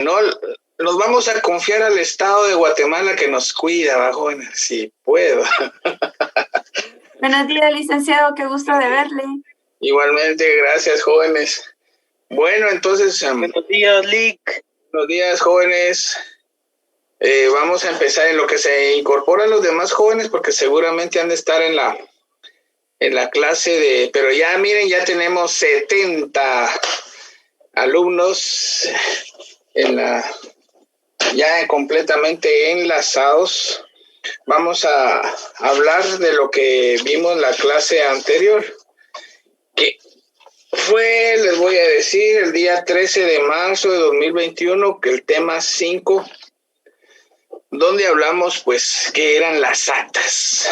No, nos vamos a confiar al Estado de Guatemala que nos cuida, ¿va, jóvenes? Si puedo. Buenos días, licenciado, qué gusto de verle. Igualmente, gracias, jóvenes. Bueno, entonces... Buenos días, Lick. Buenos días, jóvenes. Vamos a empezar en lo que se incorporan los demás jóvenes, porque seguramente han de estar en la clase de... Pero ya, miren, ya tenemos 70 alumnos ya completamente enlazados. Vamos a hablar de lo que vimos en la clase anterior, que fue, les voy a decir, el día 13 de marzo de 2021, que el tema 5, donde hablamos, pues, que eran las actas.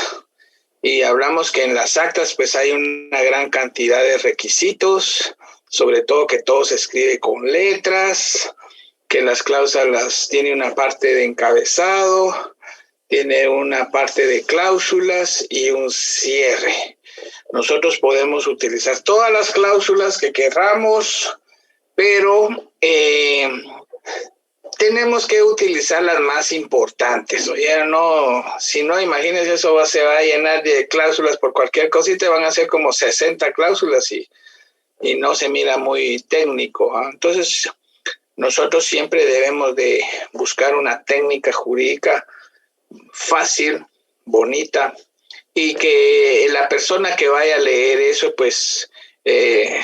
Y hablamos que en las actas, pues, hay una gran cantidad de requisitos, sobre todo que todo se escribe con letras, que las cláusulas tiene una parte de encabezado, tiene una parte de cláusulas y un cierre. Nosotros podemos utilizar todas las cláusulas que queramos, pero tenemos que utilizar las más importantes. Oye, no, si no, imagínense, eso se va a llenar de cláusulas por cualquier cosita, van a ser como 60 cláusulas y no se mira muy técnico, ¿eh? Entonces, nosotros siempre debemos de buscar una técnica jurídica fácil, bonita, y que la persona que vaya a leer eso, pues,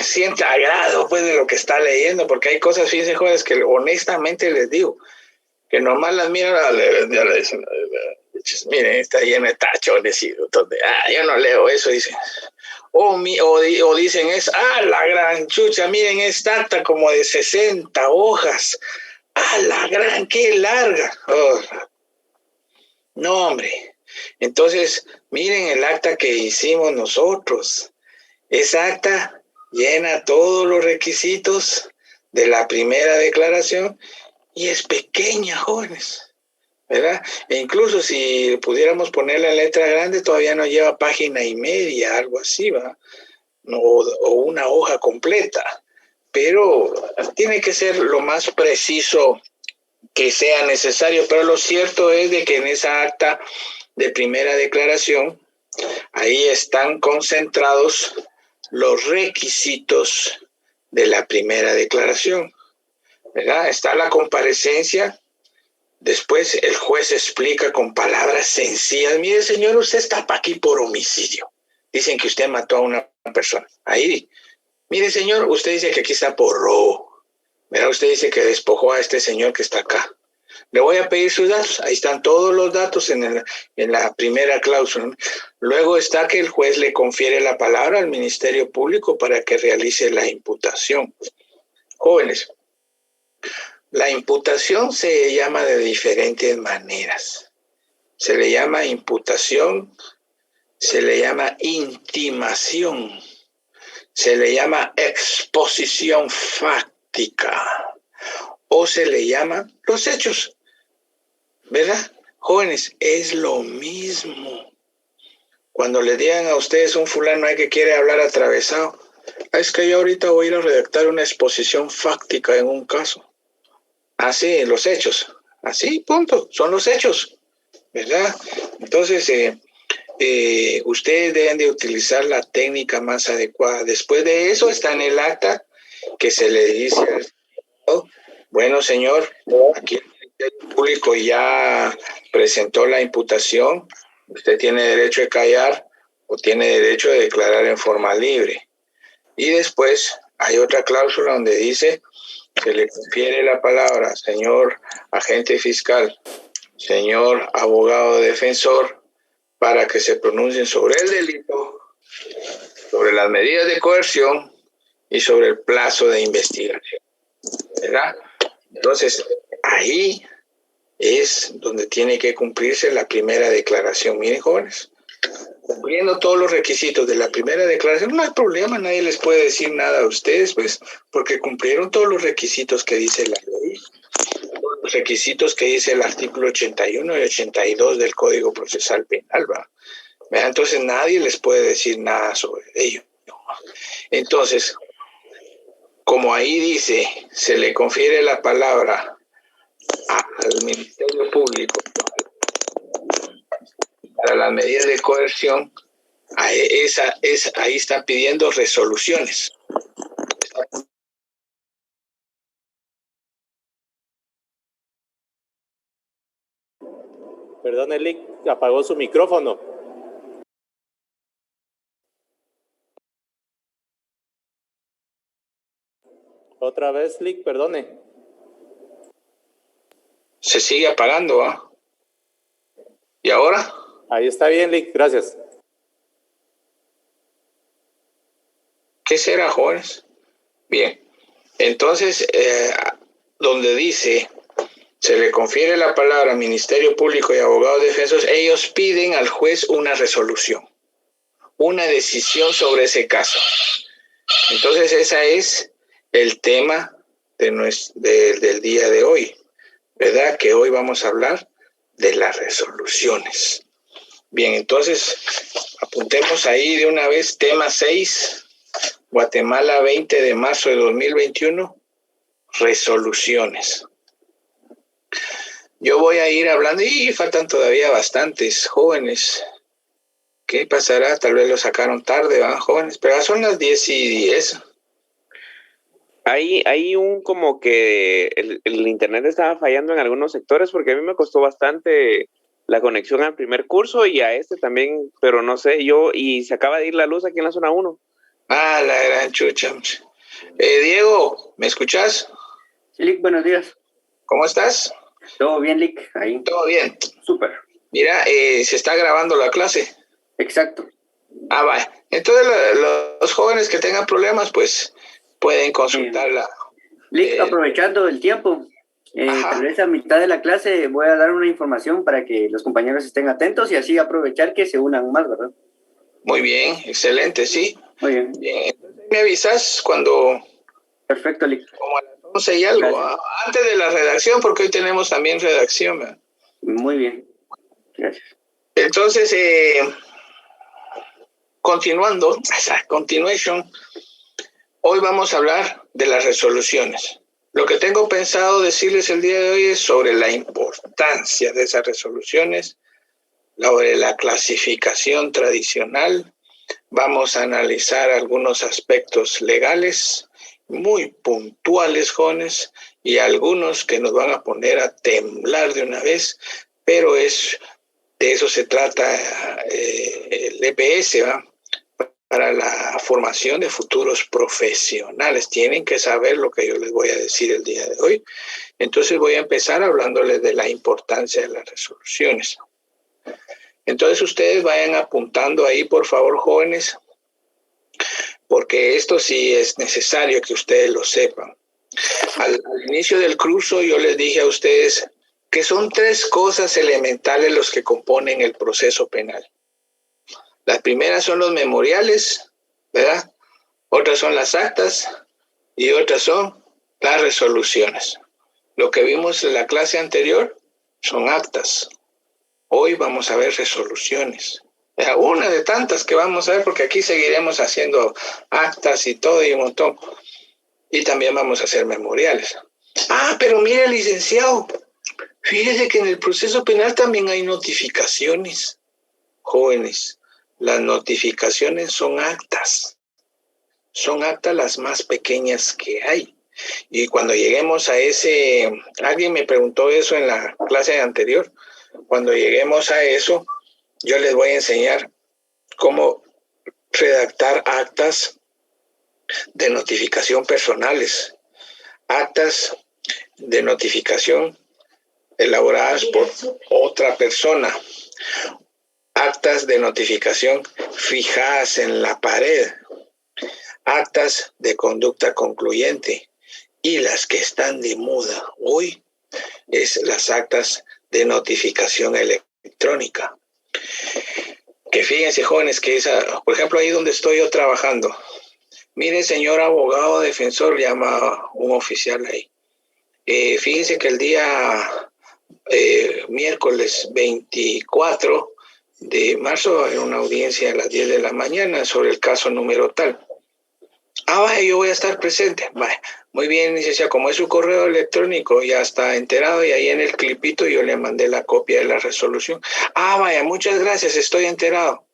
sienta agrado, pues, de lo que está leyendo, porque hay cosas, fíjense, jóvenes, que honestamente les digo, que nomás las miran, miren, está llena de tachones, y donde, yo no leo eso, dicen. O dicen, la gran chucha, miren, esta acta como de 60 hojas, la gran, qué larga. Oh. No, hombre. Entonces, miren el acta que hicimos nosotros. Esa acta llena todos los requisitos de la primera declaración y es pequeña, jóvenes, ¿verdad? E incluso si pudiéramos ponerla en letra grande, todavía no lleva página y media, algo así, ¿va? O una hoja completa. Pero tiene que ser lo más preciso que sea necesario, pero lo cierto es de que en esa acta de primera declaración, ahí están concentrados los requisitos de la primera declaración, ¿verdad? Está la comparecencia, después el juez explica con palabras sencillas, mire señor, usted está aquí por homicidio, dicen que usted mató a una persona, ahí, mire señor, usted dice que aquí está por robo, mira, usted dice que despojó a este señor que está acá. Le voy a pedir sus datos. Ahí están todos los datos en la primera cláusula. Luego está que el juez le confiere la palabra al Ministerio Público para que realice la imputación. Jóvenes, la imputación se llama de diferentes maneras. Se le llama imputación, se le llama intimación, se le llama exposición fáctica o se le llama los hechos. ¿Verdad? Jóvenes, es lo mismo. Cuando le digan a ustedes un fulano que quiere hablar atravesado, es que yo ahorita voy a ir a redactar una exposición fáctica en un caso. Así, los hechos. Así, punto. Son los hechos. ¿Verdad? Entonces, ustedes deben de utilizar la técnica más adecuada. Después de eso está en el acta que se le dice al señor, bueno, señor, aquí el Ministerio Público ya presentó la imputación, usted tiene derecho de callar o tiene derecho de declarar en forma libre. Y después hay otra cláusula donde dice que le confiere la palabra, señor agente fiscal, señor abogado defensor, para que se pronuncien sobre el delito, sobre las medidas de coerción y sobre el plazo de investigación. ¿Verdad? Entonces, ahí es donde tiene que cumplirse la primera declaración. Miren, jóvenes, cumpliendo todos los requisitos de la primera declaración, no hay problema, nadie les puede decir nada a ustedes, pues, porque cumplieron todos los requisitos que dice la ley, todos los requisitos que dice el artículo 81 y 82 del Código Procesal Penal, ¿va? Entonces, nadie les puede decir nada sobre ello. Entonces, como ahí dice, se le confiere la palabra al Ministerio Público para las medidas de coerción, ahí están pidiendo resoluciones. Perdón, Lic, apagó su micrófono. Otra vez, Lic, perdone. Se sigue apagando, ¿ah? ¿Y ahora? Ahí está bien, Lic, gracias. ¿Qué será, jóvenes? Bien, entonces, donde dice, se le confiere la palabra al Ministerio Público y abogados defensores, ellos piden al juez una resolución, una decisión sobre ese caso. Entonces, ese es el tema del día de hoy, ¿verdad? Que hoy vamos a hablar de las resoluciones. Bien, entonces, apuntemos ahí de una vez, tema 6, Guatemala, 20 de marzo de 2021, resoluciones. Yo voy a ir hablando, y faltan todavía bastantes jóvenes. ¿Qué pasará? Tal vez lo sacaron tarde, ¿van jóvenes? Pero son las 10:10. Hay un como que el internet estaba fallando en algunos sectores porque a mí me costó bastante la conexión al primer curso y a este también, pero no sé, y se acaba de ir la luz aquí en la zona 1. Ah, la gran chucha. Diego, ¿me escuchas? Sí, Lic, buenos días. ¿Cómo estás? ¿Todo bien, Lic? Ahí. Todo bien. Súper. Mira, se está grabando la clase. Exacto. Ah, vaya. Entonces los jóvenes que tengan problemas, pues pueden consultarla. Lic, aprovechando el tiempo, tal vez a mitad de la clase voy a dar una información para que los compañeros estén atentos y así aprovechar que se unan más, ¿verdad? Muy bien, excelente, sí. Muy bien. Bien. Me avisas cuando... Perfecto, Lic. Como a las 11 y algo, antes de la redacción, porque hoy tenemos también redacción, ¿verdad? Muy bien. Gracias. Entonces, continuation, hoy vamos a hablar de las resoluciones. Lo que tengo pensado decirles el día de hoy es sobre la importancia de esas resoluciones, sobre la clasificación tradicional. Vamos a analizar algunos aspectos legales muy puntuales, jóvenes, y algunos que nos van a poner a temblar de una vez, pero de eso se trata el EPS, ¿va? Para la formación de futuros profesionales. Tienen que saber lo que yo les voy a decir el día de hoy. Entonces voy a empezar hablándoles de la importancia de las resoluciones. Entonces ustedes vayan apuntando ahí, por favor, jóvenes, porque esto sí es necesario que ustedes lo sepan. Al inicio del curso yo les dije a ustedes que son 3 cosas elementales los que componen el proceso penal. Las primeras son los memoriales, ¿verdad? Otras son las actas y otras son las resoluciones. Lo que vimos en la clase anterior son actas. Hoy vamos a ver resoluciones. Una de tantas que vamos a ver, porque aquí seguiremos haciendo actas y todo y un montón. Y también vamos a hacer memoriales. Ah, pero mire, licenciado, fíjese que en el proceso penal también hay notificaciones. Jóvenes, las notificaciones son actas. Son actas las más pequeñas que hay. Y cuando lleguemos a alguien me preguntó eso en la clase anterior. Cuando lleguemos a eso, yo les voy a enseñar cómo redactar actas de notificación personales, actas de notificación elaboradas por otra persona, actas de notificación fijadas en la pared, actas de conducta concluyente y las que están de moda hoy es las actas de notificación electrónica. Que fíjense, jóvenes, que por ejemplo, ahí donde estoy yo trabajando, mire, señor abogado defensor, llama un oficial ahí. Fíjense que el día miércoles 24 de marzo, en una audiencia a las 10 de la mañana sobre el caso número tal. Vaya, yo voy a estar presente. Vaya, muy bien, licenciado, como es su correo electrónico, ya está enterado y ahí en el clipito yo le mandé la copia de la resolución. Vaya, muchas gracias, estoy enterado.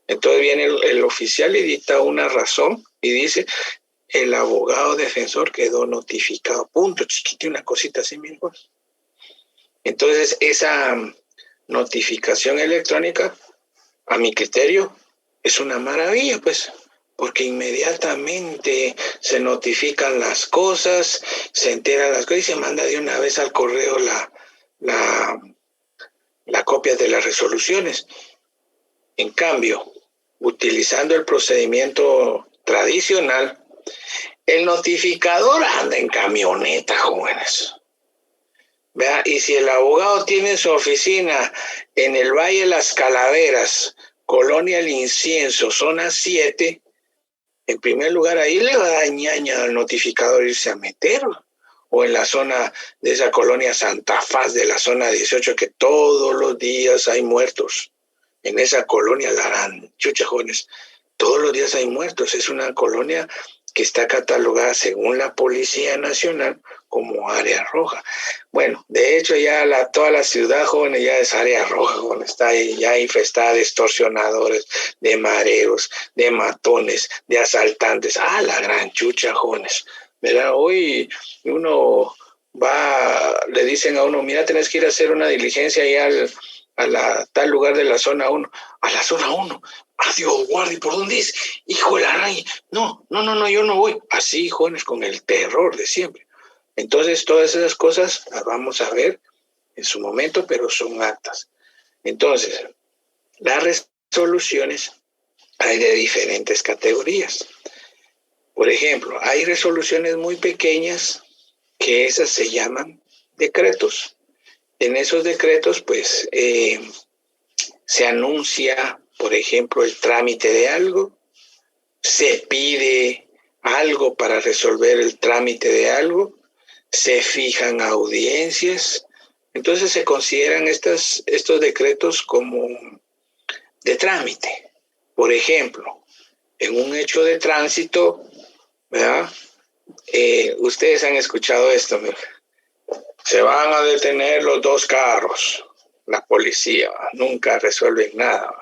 Entonces viene el oficial y dicta una razón y dice, el abogado defensor quedó notificado. Punto, chiquito, una cosita así, mismo. Entonces, esa notificación electrónica, a mi criterio, es una maravilla, pues, porque inmediatamente se notifican las cosas, se enteran las cosas y se manda de una vez al correo la copia de las resoluciones. En cambio, utilizando el procedimiento tradicional, el notificador anda en camioneta, jóvenes. ¿Vea? Y si el abogado tiene su oficina en el Valle de las Calaveras, Colonia El Incienso, zona 7, en primer lugar ahí le va a dar ñaña al notificador irse a meter. O en la zona de esa colonia Santa Faz, de la zona 18, que todos los días hay muertos. En esa colonia, la gran chucha, jóvenes, todos los días hay muertos. Es una colonia que está catalogada según la Policía Nacional como área roja. Bueno, de hecho ya toda la ciudad, jóvenes, ya es área roja, jóvenes, está ahí ya infestada de extorsionadores, de mareros, de matones, de asaltantes. La gran chucha, jóvenes. ¿Verdad? Hoy uno le dicen a uno, mira, tenés que ir a hacer una diligencia ahí a tal lugar de la zona 1. A la zona 1. Dios guarde, ¿por dónde es? Hijo de la raya. No, yo no voy. Así, jóvenes, con el terror de siempre. Entonces, todas esas cosas las vamos a ver en su momento, pero son actas. Entonces, las resoluciones hay de diferentes categorías. Por ejemplo, hay resoluciones muy pequeñas que esas se llaman decretos. En esos decretos, pues, se anuncia, por ejemplo, el trámite de algo, se pide algo para resolver el trámite de algo, se fijan audiencias. Entonces se consideran estos decretos como de trámite. Por ejemplo, en un hecho de tránsito, ¿verdad? Ustedes han escuchado esto, ¿verdad? Se van a detener los 2 carros. La policía nunca resuelve nada,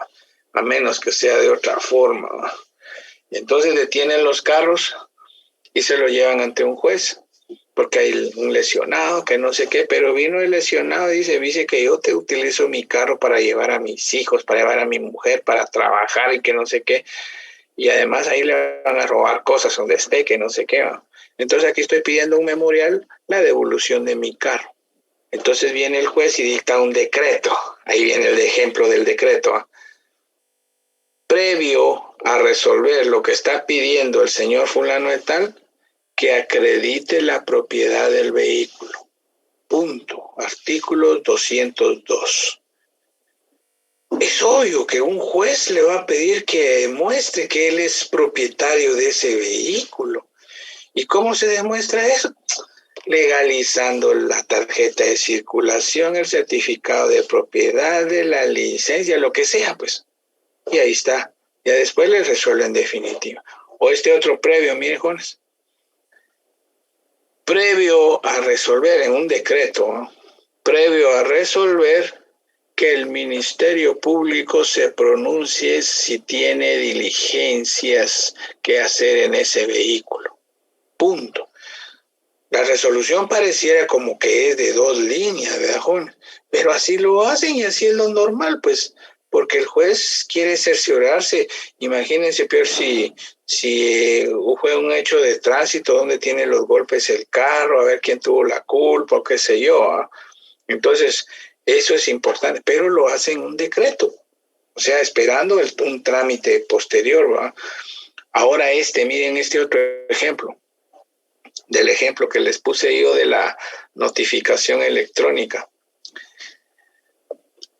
a menos que sea de otra forma. Entonces detienen los carros y se lo llevan ante un juez, porque hay un lesionado, que no sé qué, pero vino el lesionado y dice que yo te utilizo mi carro para llevar a mis hijos, para llevar a mi mujer, para trabajar y que no sé qué, y además ahí le van a robar cosas donde esté, que no sé qué. Entonces aquí estoy pidiendo un memorial, la devolución de mi carro. Entonces viene el juez y dicta un decreto. Ahí viene el ejemplo del decreto. Previo a resolver lo que está pidiendo el señor fulano de tal, que acredite la propiedad del vehículo. Punto. Artículo 202. Es obvio que un juez le va a pedir que demuestre que él es propietario de ese vehículo. ¿Y cómo se demuestra eso? Legalizando la tarjeta de circulación, el certificado de propiedad, de la licencia, lo que sea, pues. Y ahí está. Ya después le resuelve en definitiva. O este otro previo, miren, Jonas. Previo a resolver en un decreto, ¿no? Previo a resolver que el Ministerio Público se pronuncie si tiene diligencias que hacer en ese vehículo. Punto. La resolución pareciera como que es de 2 líneas, ¿verdad, Juan? Pero así lo hacen y así es lo normal, pues, porque el juez quiere cerciorarse. Imagínense, peor si fue un hecho de tránsito donde tiene los golpes el carro, a ver quién tuvo la culpa o qué sé yo. ¿eh? Entonces, eso es importante, pero lo hacen un decreto, o sea, esperando un trámite posterior. ¿verdad? Ahora miren este otro ejemplo. Del ejemplo que les puse yo de la notificación electrónica.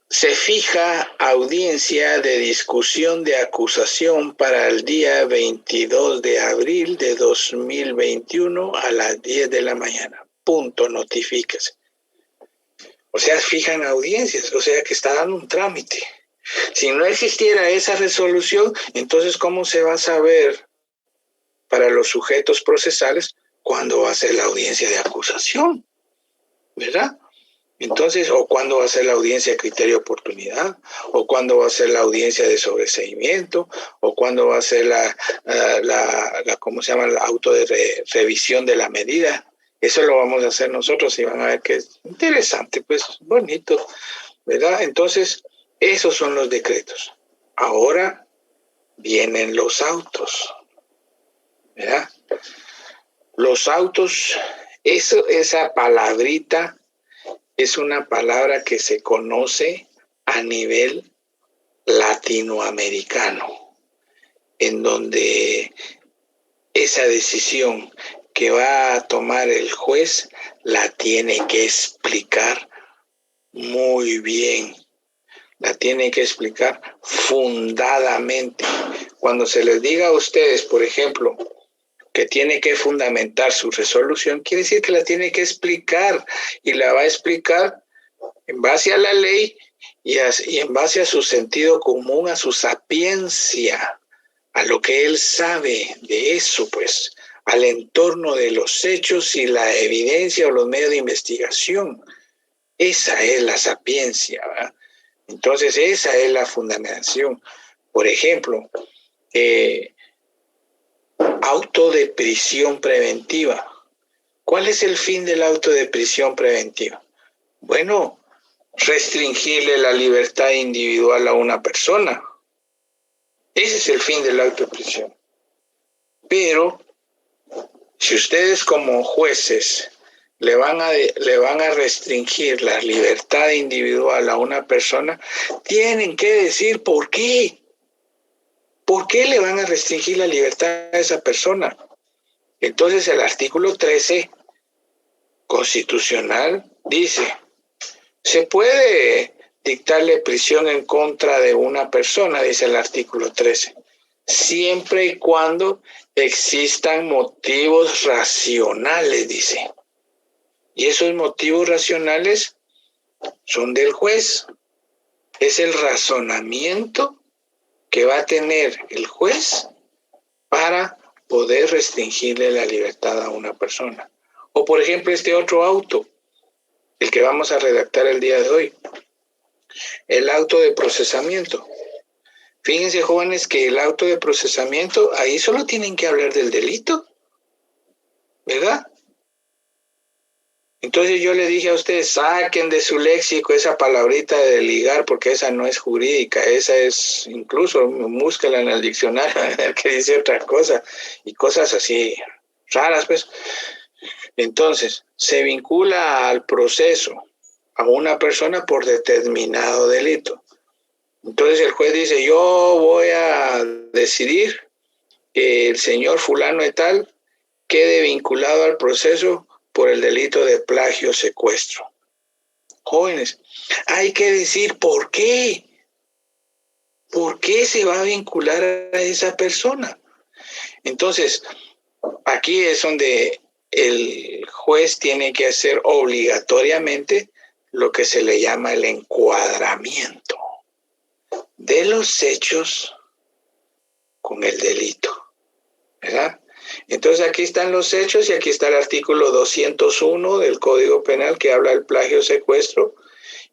Se fija audiencia de discusión de acusación para el día 22 de abril de 2021 a las 10 de la mañana. Punto, notifíquese. O sea, fijan audiencias, o sea que está dando un trámite. Si no existiera esa resolución, entonces ¿cómo se va a saber para los sujetos procesales cuándo va a ser la audiencia de acusación, ¿verdad? Entonces, o cuándo va a ser la audiencia de criterio de oportunidad, o cuándo va a ser la audiencia de sobreseimiento, o cuándo va a ser ¿cómo se llama? El auto de revisión de la medida. Eso lo vamos a hacer nosotros y van a ver que es interesante, pues bonito, ¿verdad? Entonces, esos son los decretos. Ahora vienen los autos, ¿verdad? Los autos, esa palabrita es una palabra que se conoce a nivel latinoamericano, en donde esa decisión que va a tomar el juez la tiene que explicar muy bien, la tiene que explicar fundadamente. Cuando se les diga a ustedes, por ejemplo, que tiene que fundamentar su resolución, quiere decir que la tiene que explicar y la va a explicar en base a la ley y en base a su sentido común, a su sapiencia, a lo que él sabe de eso, pues, al entorno de los hechos y la evidencia o los medios de investigación. Esa es la sapiencia, ¿verdad? Entonces, esa es la fundamentación. Por ejemplo, auto de prisión preventiva. ¿Cuál es el fin del auto de prisión preventiva? Bueno, restringirle la libertad individual a una persona. Ese es el fin del auto de prisión. Pero, si ustedes como jueces le van a restringir la libertad individual a una persona, tienen que decir por qué. ¿Por qué le van a restringir la libertad a esa persona? Entonces el artículo 13 constitucional dice, se puede dictarle prisión en contra de una persona, dice el artículo 13, siempre y cuando existan motivos racionales, dice. Y esos motivos racionales son del juez. Es el razonamiento que va a tener el juez para poder restringirle la libertad a una persona. O por ejemplo este otro auto, el que vamos a redactar el día de hoy, el auto de procesamiento. Fíjense, jóvenes, que el auto de procesamiento, ahí solo tienen que hablar del delito, ¿verdad? Entonces yo le dije a ustedes, saquen de su léxico esa palabrita de ligar, porque esa no es jurídica, esa es, incluso búsquela en el diccionario, a ver qué dice otra cosa, y cosas así raras, pues. Entonces, se vincula al proceso a una persona por determinado delito. Entonces el juez dice, yo voy a decidir que el señor fulano de tal quede vinculado al proceso por el delito de plagio secuestro. Jóvenes, hay que decir por qué. ¿Por qué se va a vincular a esa persona? Entonces, aquí es donde el juez tiene que hacer obligatoriamente lo que se le llama el encuadramiento de los hechos con el delito, ¿verdad? Entonces aquí están los hechos y aquí está el artículo 201 del Código Penal que habla del plagio secuestro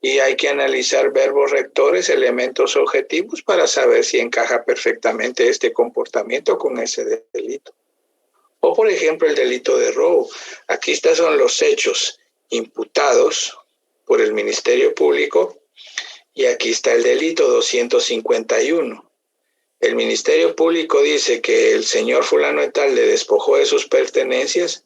y hay que analizar verbos rectores, elementos objetivos para saber si encaja perfectamente este comportamiento con ese delito. O por ejemplo el delito de robo. Aquí son los hechos imputados por el Ministerio Público y aquí está el delito 251. El Ministerio Público dice que el señor fulano de tal le despojó de sus pertenencias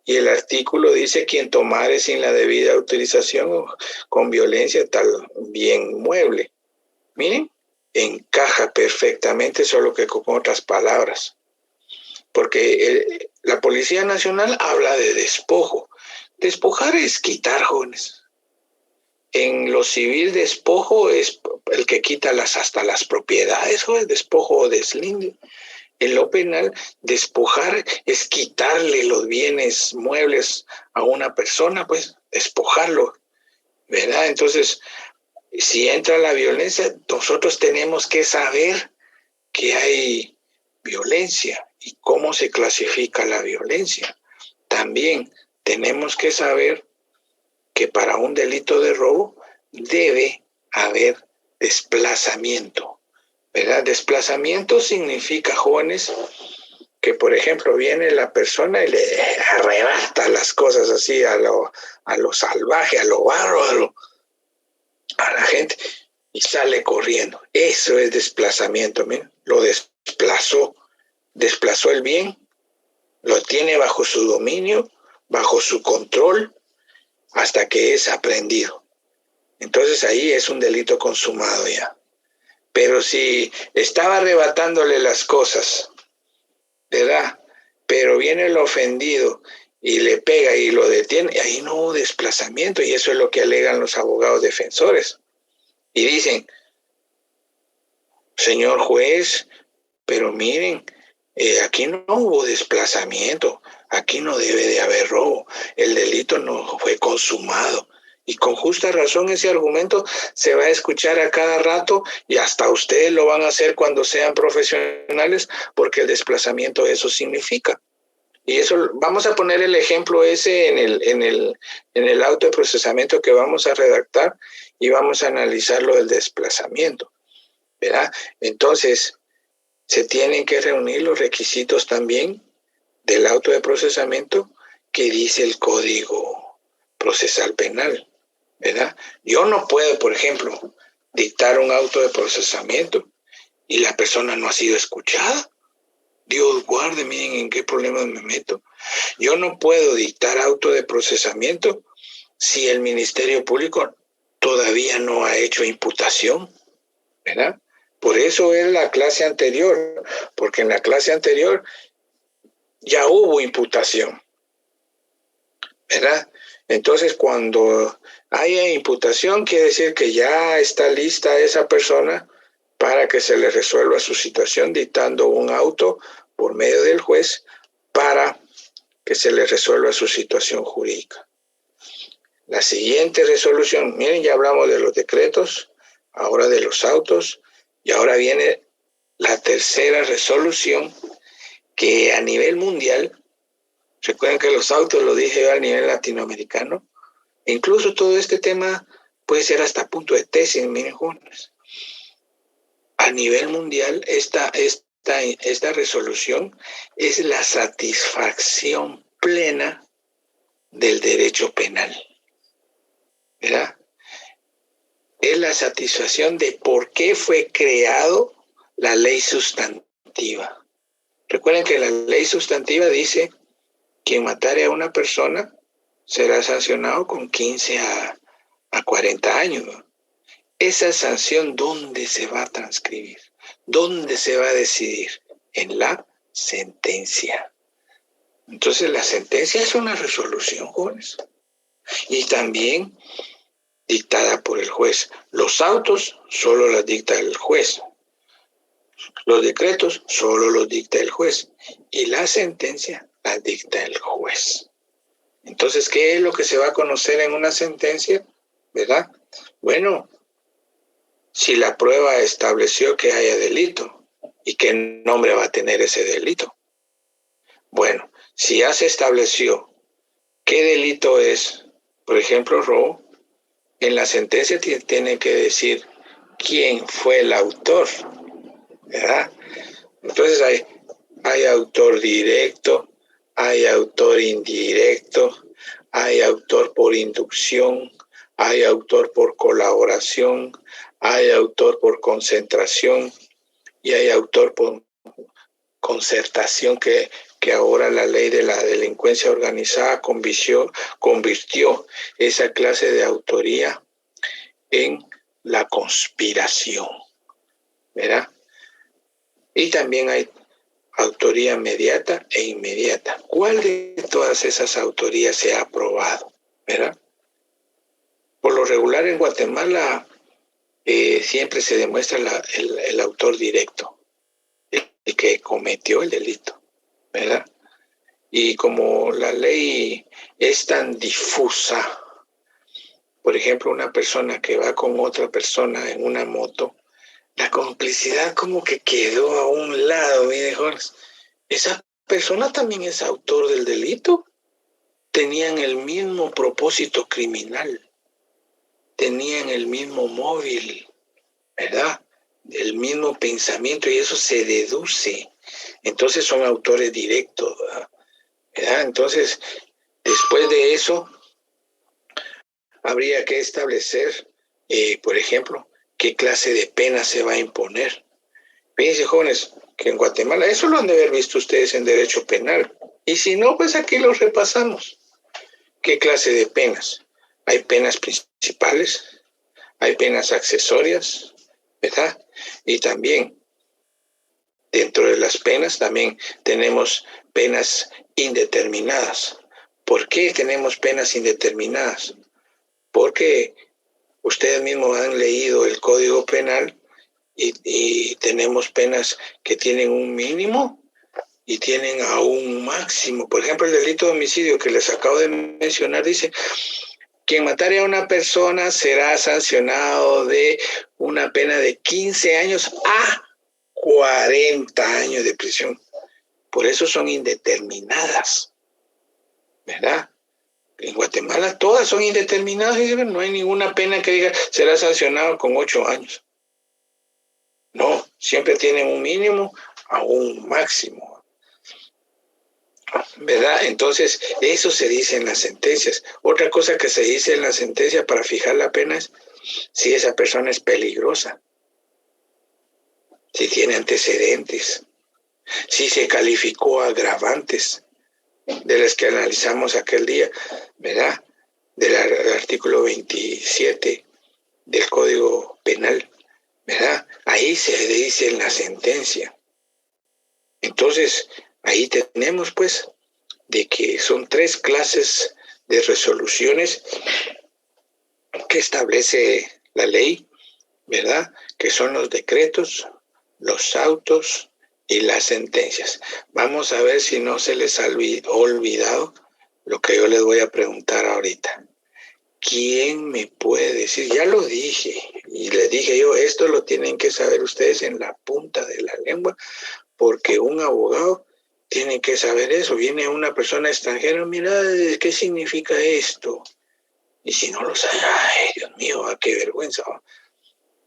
y el artículo dice quien tomare sin la debida autorización o con violencia tal bien mueble. Miren, encaja perfectamente, solo que con otras palabras. Porque la Policía Nacional habla de despojo. Despojar es quitar, jóvenes. En lo civil, despojo es el que quita hasta las propiedades, o el despojo o deslinde. En lo penal, despojar es quitarle los bienes muebles a una persona, pues, despojarlo, ¿verdad? Entonces, si entra la violencia, nosotros tenemos que saber que hay violencia y cómo se clasifica la violencia. También tenemos que saber que para un delito de robo debe haber desplazamiento, ¿verdad? Desplazamiento significa, jóvenes, que por ejemplo viene la persona y le arrebata las cosas así a lo salvaje, a lo bárbaro, a la gente, y sale corriendo. Eso es desplazamiento, miren, lo desplazó el bien, lo tiene bajo su dominio, bajo su control, hasta que es aprendido. Entonces ahí es un delito consumado ya. Pero si estaba arrebatándole las cosas, ¿verdad? Pero viene el ofendido y le pega y lo detiene, ahí no hubo desplazamiento, y eso es lo que alegan los abogados defensores. Y dicen, señor juez, pero miren, aquí no hubo desplazamiento, aquí no debe de haber robo, el delito no fue consumado. Y con justa razón ese argumento se va a escuchar a cada rato, y hasta ustedes lo van a hacer cuando sean profesionales, porque el desplazamiento eso significa. Y eso, vamos a poner el ejemplo ese en el auto de procesamiento que vamos a redactar, y vamos a analizar lo del desplazamiento, ¿verdad? Entonces, se tienen que reunir los requisitos también del auto de procesamiento que dice el Código Procesal Penal, ¿verdad? Yo no puedo, por ejemplo, dictar un auto de procesamiento y la persona no ha sido escuchada. Dios guarde, miren en qué problemas me meto. Yo no puedo dictar auto de procesamiento si el Ministerio Público todavía no ha hecho imputación, ¿verdad? Por eso es la clase anterior, porque en la clase anterior ya hubo imputación, ¿verdad? Entonces, cuando haya imputación, quiere decir que ya está lista esa persona para que se le resuelva su situación, dictando un auto por medio del juez para que se le resuelva su situación jurídica. La siguiente resolución, miren, ya hablamos de los decretos, ahora de los autos, y ahora viene la tercera resolución, que a nivel mundial, recuerden que los autos lo dije yo a nivel latinoamericano, incluso todo este tema puede ser hasta punto de tesis, miren jóvenes. A nivel mundial, esta resolución es la satisfacción plena del derecho penal, ¿verdad? Es la satisfacción de por qué fue creado la ley sustantiva. Recuerden que la ley sustantiva dice: quien matare a una persona será sancionado con 15 a 40 años, ¿no? Esa sanción, ¿dónde se va a transcribir? ¿Dónde se va a decidir? En la sentencia. Entonces, la sentencia es una resolución, jóvenes, y también dictada por el juez. Los autos solo los dicta el juez. Los decretos solo los dicta el juez. Y la sentencia la dicta el juez. Entonces, ¿qué es lo que se va a conocer en una sentencia? ¿Verdad? Bueno, si la prueba estableció que haya delito, ¿y qué nombre va a tener ese delito? Bueno, si ya se estableció qué delito es, por ejemplo, robo, en la sentencia tiene que decir quién fue el autor, ¿verdad? Entonces hay autor directo, hay autor indirecto, hay autor por inducción, hay autor por colaboración, hay autor por concentración y hay autor por concertación, que ahora la ley de la delincuencia organizada convirtió esa clase de autoría en la conspiración, ¿verdad? Y también hay autoría mediata e inmediata. ¿Cuál de todas esas autorías se ha aprobado, verdad? Por lo regular en Guatemala siempre se demuestra el autor directo, el que cometió el delito, ¿verdad? Y como la ley es tan difusa, por ejemplo, una persona que va con otra persona en una moto, La complicidad como que quedó a un lado, mire, jóvenes. Esa persona también es autor del delito. Tenían el mismo propósito criminal. Tenían el mismo móvil, ¿verdad? El mismo pensamiento, y eso se deduce. Entonces son autores directos, ¿verdad? Entonces, después de eso, habría que establecer, por ejemplo, qué clase de pena se va a imponer. Fíjense, jóvenes, que en Guatemala, eso lo han de haber visto ustedes en derecho penal. Y si no, pues aquí lo repasamos. ¿Qué clase de penas? Hay penas principales, hay penas accesorias, ¿verdad? Y también, dentro de las penas, también tenemos penas indeterminadas. ¿Por qué tenemos penas indeterminadas? Porque ustedes mismos han leído el Código Penal y tenemos penas que tienen un mínimo y tienen a un máximo. Por ejemplo, el delito de homicidio que les acabo de mencionar dice: quien matare a una persona será sancionado de una pena de 15 años a 40 años de prisión. Por eso son indeterminadas, ¿verdad? En Guatemala todas son indeterminadas, no hay ninguna pena que diga será sancionado con 8 años. No, siempre tienen un mínimo a un máximo, ¿verdad? Entonces, eso se dice en las sentencias. Otra cosa que se dice en la sentencia para fijar la pena es si esa persona es peligrosa, si tiene antecedentes, si se calificó agravantes de las que analizamos aquel día, ¿verdad? Del artículo 27 del Código Penal, ¿verdad? Ahí se dice en la sentencia. Entonces, ahí tenemos pues de que son 3 clases de resoluciones que establece la ley, ¿verdad? Que son los decretos, los autos y las sentencias. Vamos a ver si no se les ha olvidado lo que yo les voy a preguntar ahorita. ¿Quién me puede decir? Ya lo dije, y les dije yo, esto lo tienen que saber ustedes en la punta de la lengua, porque un abogado tiene que saber eso. Viene una persona extranjera, mira, ¿qué significa esto? Y si no lo sabe, ay, Dios mío, qué vergüenza.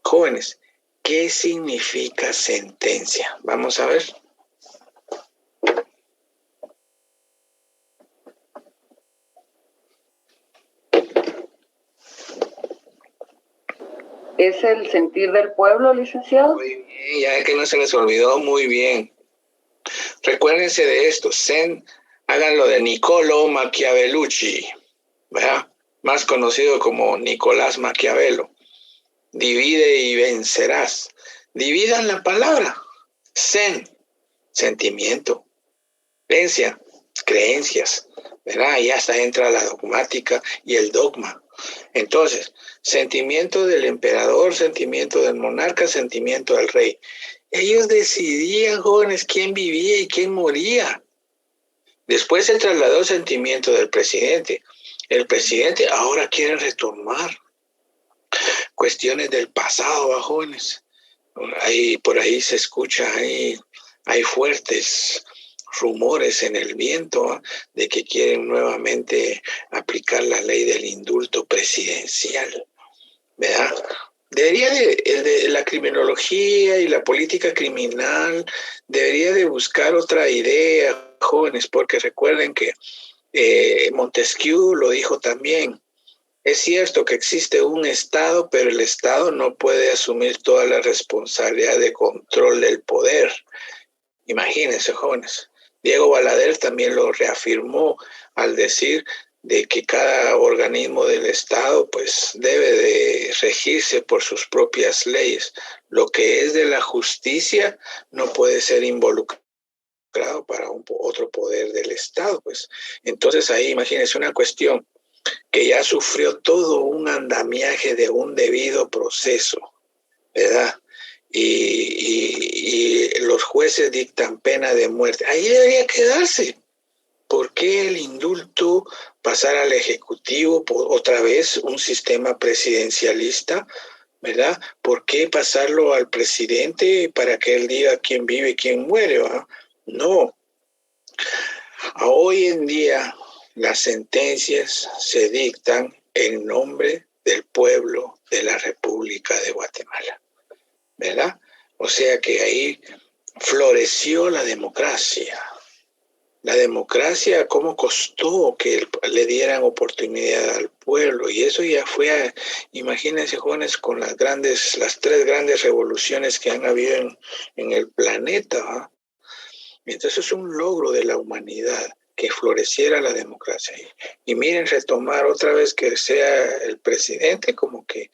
Jóvenes, ¿qué significa sentencia? Vamos a ver. ¿Es el sentir del pueblo, licenciado? Muy bien, ya que no se les olvidó, muy bien. Recuérdense de esto, háganlo de Niccolò Machiavellucci, ¿verdad? Más conocido como Nicolás Maquiavelo. Divide y vencerás. Dividan la palabra. Sentimiento. Creencias, ¿verdad? Y hasta entra la dogmática y el dogma. Entonces, sentimiento del emperador, sentimiento del monarca, sentimiento del rey. Ellos decidían, jóvenes, quién vivía y quién moría. Después se trasladó el sentimiento del presidente. El presidente ahora quiere retomar cuestiones del pasado, jóvenes. Por ahí se escucha, hay fuertes rumores en el viento de que quieren nuevamente aplicar la ley del indulto presidencial, ¿verdad? Debería de la criminología y la política criminal debería de buscar otra idea, jóvenes, porque recuerden que Montesquieu lo dijo también. Es cierto que existe un Estado, pero el Estado no puede asumir toda la responsabilidad de control del poder. Imagínense, jóvenes. Diego Valadez también lo reafirmó al decir de que cada organismo del Estado pues debe de regirse por sus propias leyes. Lo que es de la justicia no puede ser involucrado para otro poder del Estado, pues. Entonces ahí imagínense una cuestión que ya sufrió todo un andamiaje de un debido proceso, ¿verdad? Y los jueces dictan pena de muerte. Ahí debería quedarse. ¿Por qué el indulto pasar al Ejecutivo? Otra vez un sistema presidencialista, ¿verdad? ¿Por qué pasarlo al presidente para que él diga quién vive y quién muere? ¿verdad? No. Hoy en día las sentencias se dictan en nombre del pueblo de la República de Guatemala, ¿verdad? O sea que ahí floreció la democracia. La democracia, ¿cómo costó que le dieran oportunidad al pueblo? Y eso ya fue, imagínense, jóvenes, con las tres grandes revoluciones que han habido en el planeta, ¿eh? Entonces es un logro de la humanidad que floreciera la democracia. Y miren, retomar otra vez que sea el presidente, como que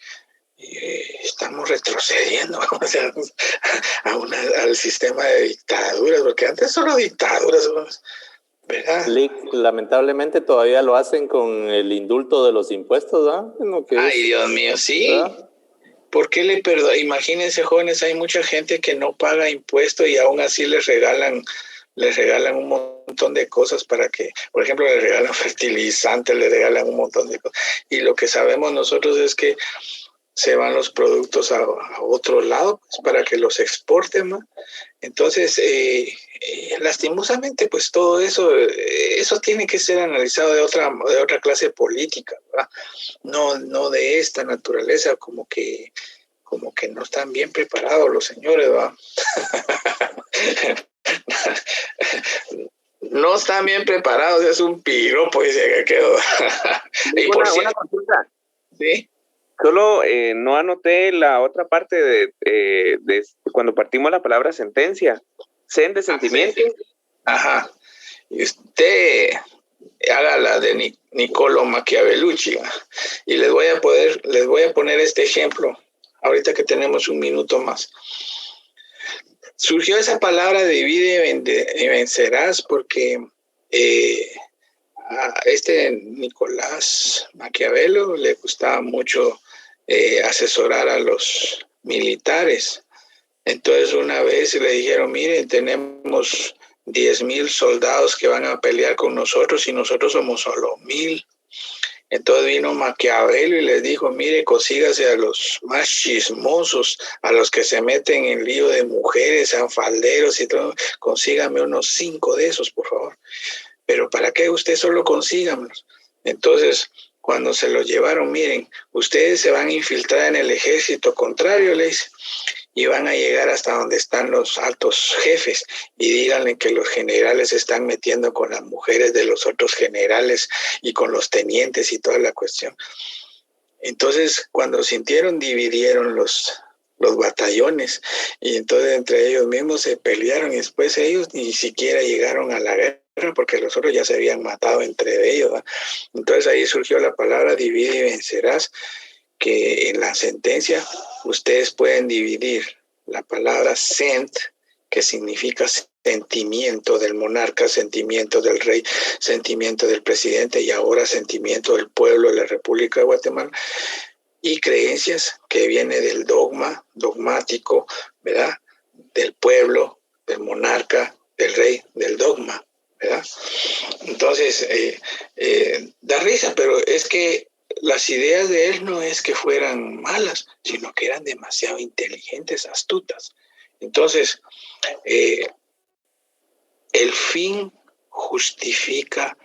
estamos retrocediendo o sea, al sistema de dictaduras, porque antes solo dictaduras, ¿verdad? Lick, lamentablemente todavía lo hacen con el indulto de los impuestos, ¿verdad? Ay, Dios mío, sí. ¿Verdad? ¿Por qué le perdonan? Imagínense, jóvenes, hay mucha gente que no paga impuestos y aún así les regalan un montón de cosas para que, por ejemplo, les regalan fertilizantes, les regalan un montón de cosas. Y lo que sabemos nosotros es que se van los productos a otro lado pues, para que los exporten, ¿no? Entonces, lastimosamente, pues todo eso tiene que ser analizado de otra clase política, ¿verdad? No de esta naturaleza, como que no están bien preparados los señores, ¿verdad? No están bien preparados, es un piropo, dice que quedó. Y por una consulta. ¿Sí? Solo no anoté la otra parte de cuando partimos la palabra sentencia. Sen de sentimiento. Sí. Ajá. Y usted haga la de Niccolo Machiavellucci. Y les voy a poner este ejemplo, ahorita que tenemos un minuto más. Surgió esa palabra de divide y vencerás porque a Nicolás Maquiavelo le gustaba mucho asesorar a los militares. Entonces una vez le dijeron, miren, tenemos 10,000 soldados que van a pelear con nosotros y nosotros somos solo 1,000. Entonces vino Maquiavelo y les dijo, mire, consígase a los más chismosos, a los que se meten en lío de mujeres, sanfalderos y todo, consígame unos 5 de esos, por favor. Pero ¿para qué usted solo consígamelos? Entonces, cuando se los llevaron, miren, ustedes se van a infiltrar en el ejército contrario, le dice, y van a llegar hasta donde están los altos jefes y díganle que los generales se están metiendo con las mujeres de los otros generales y con los tenientes y toda la cuestión. Entonces, cuando sintieron, dividieron los batallones y entonces entre ellos mismos se pelearon y después ellos ni siquiera llegaron a la guerra porque los otros ya se habían matado entre ellos, ¿verdad? Entonces ahí surgió la palabra divide y vencerás, que en la sentencia ustedes pueden dividir la palabra sent, que significa sentimiento del monarca, sentimiento del rey, sentimiento del presidente y ahora sentimiento del pueblo de la República de Guatemala, y creencias que viene del dogmático, ¿verdad? Del pueblo, del monarca, del rey, del dogma, ¿verdad? Entonces, da risa, pero es que las ideas de él no es que fueran malas, sino que eran demasiado inteligentes, astutas. Entonces, el fin justifica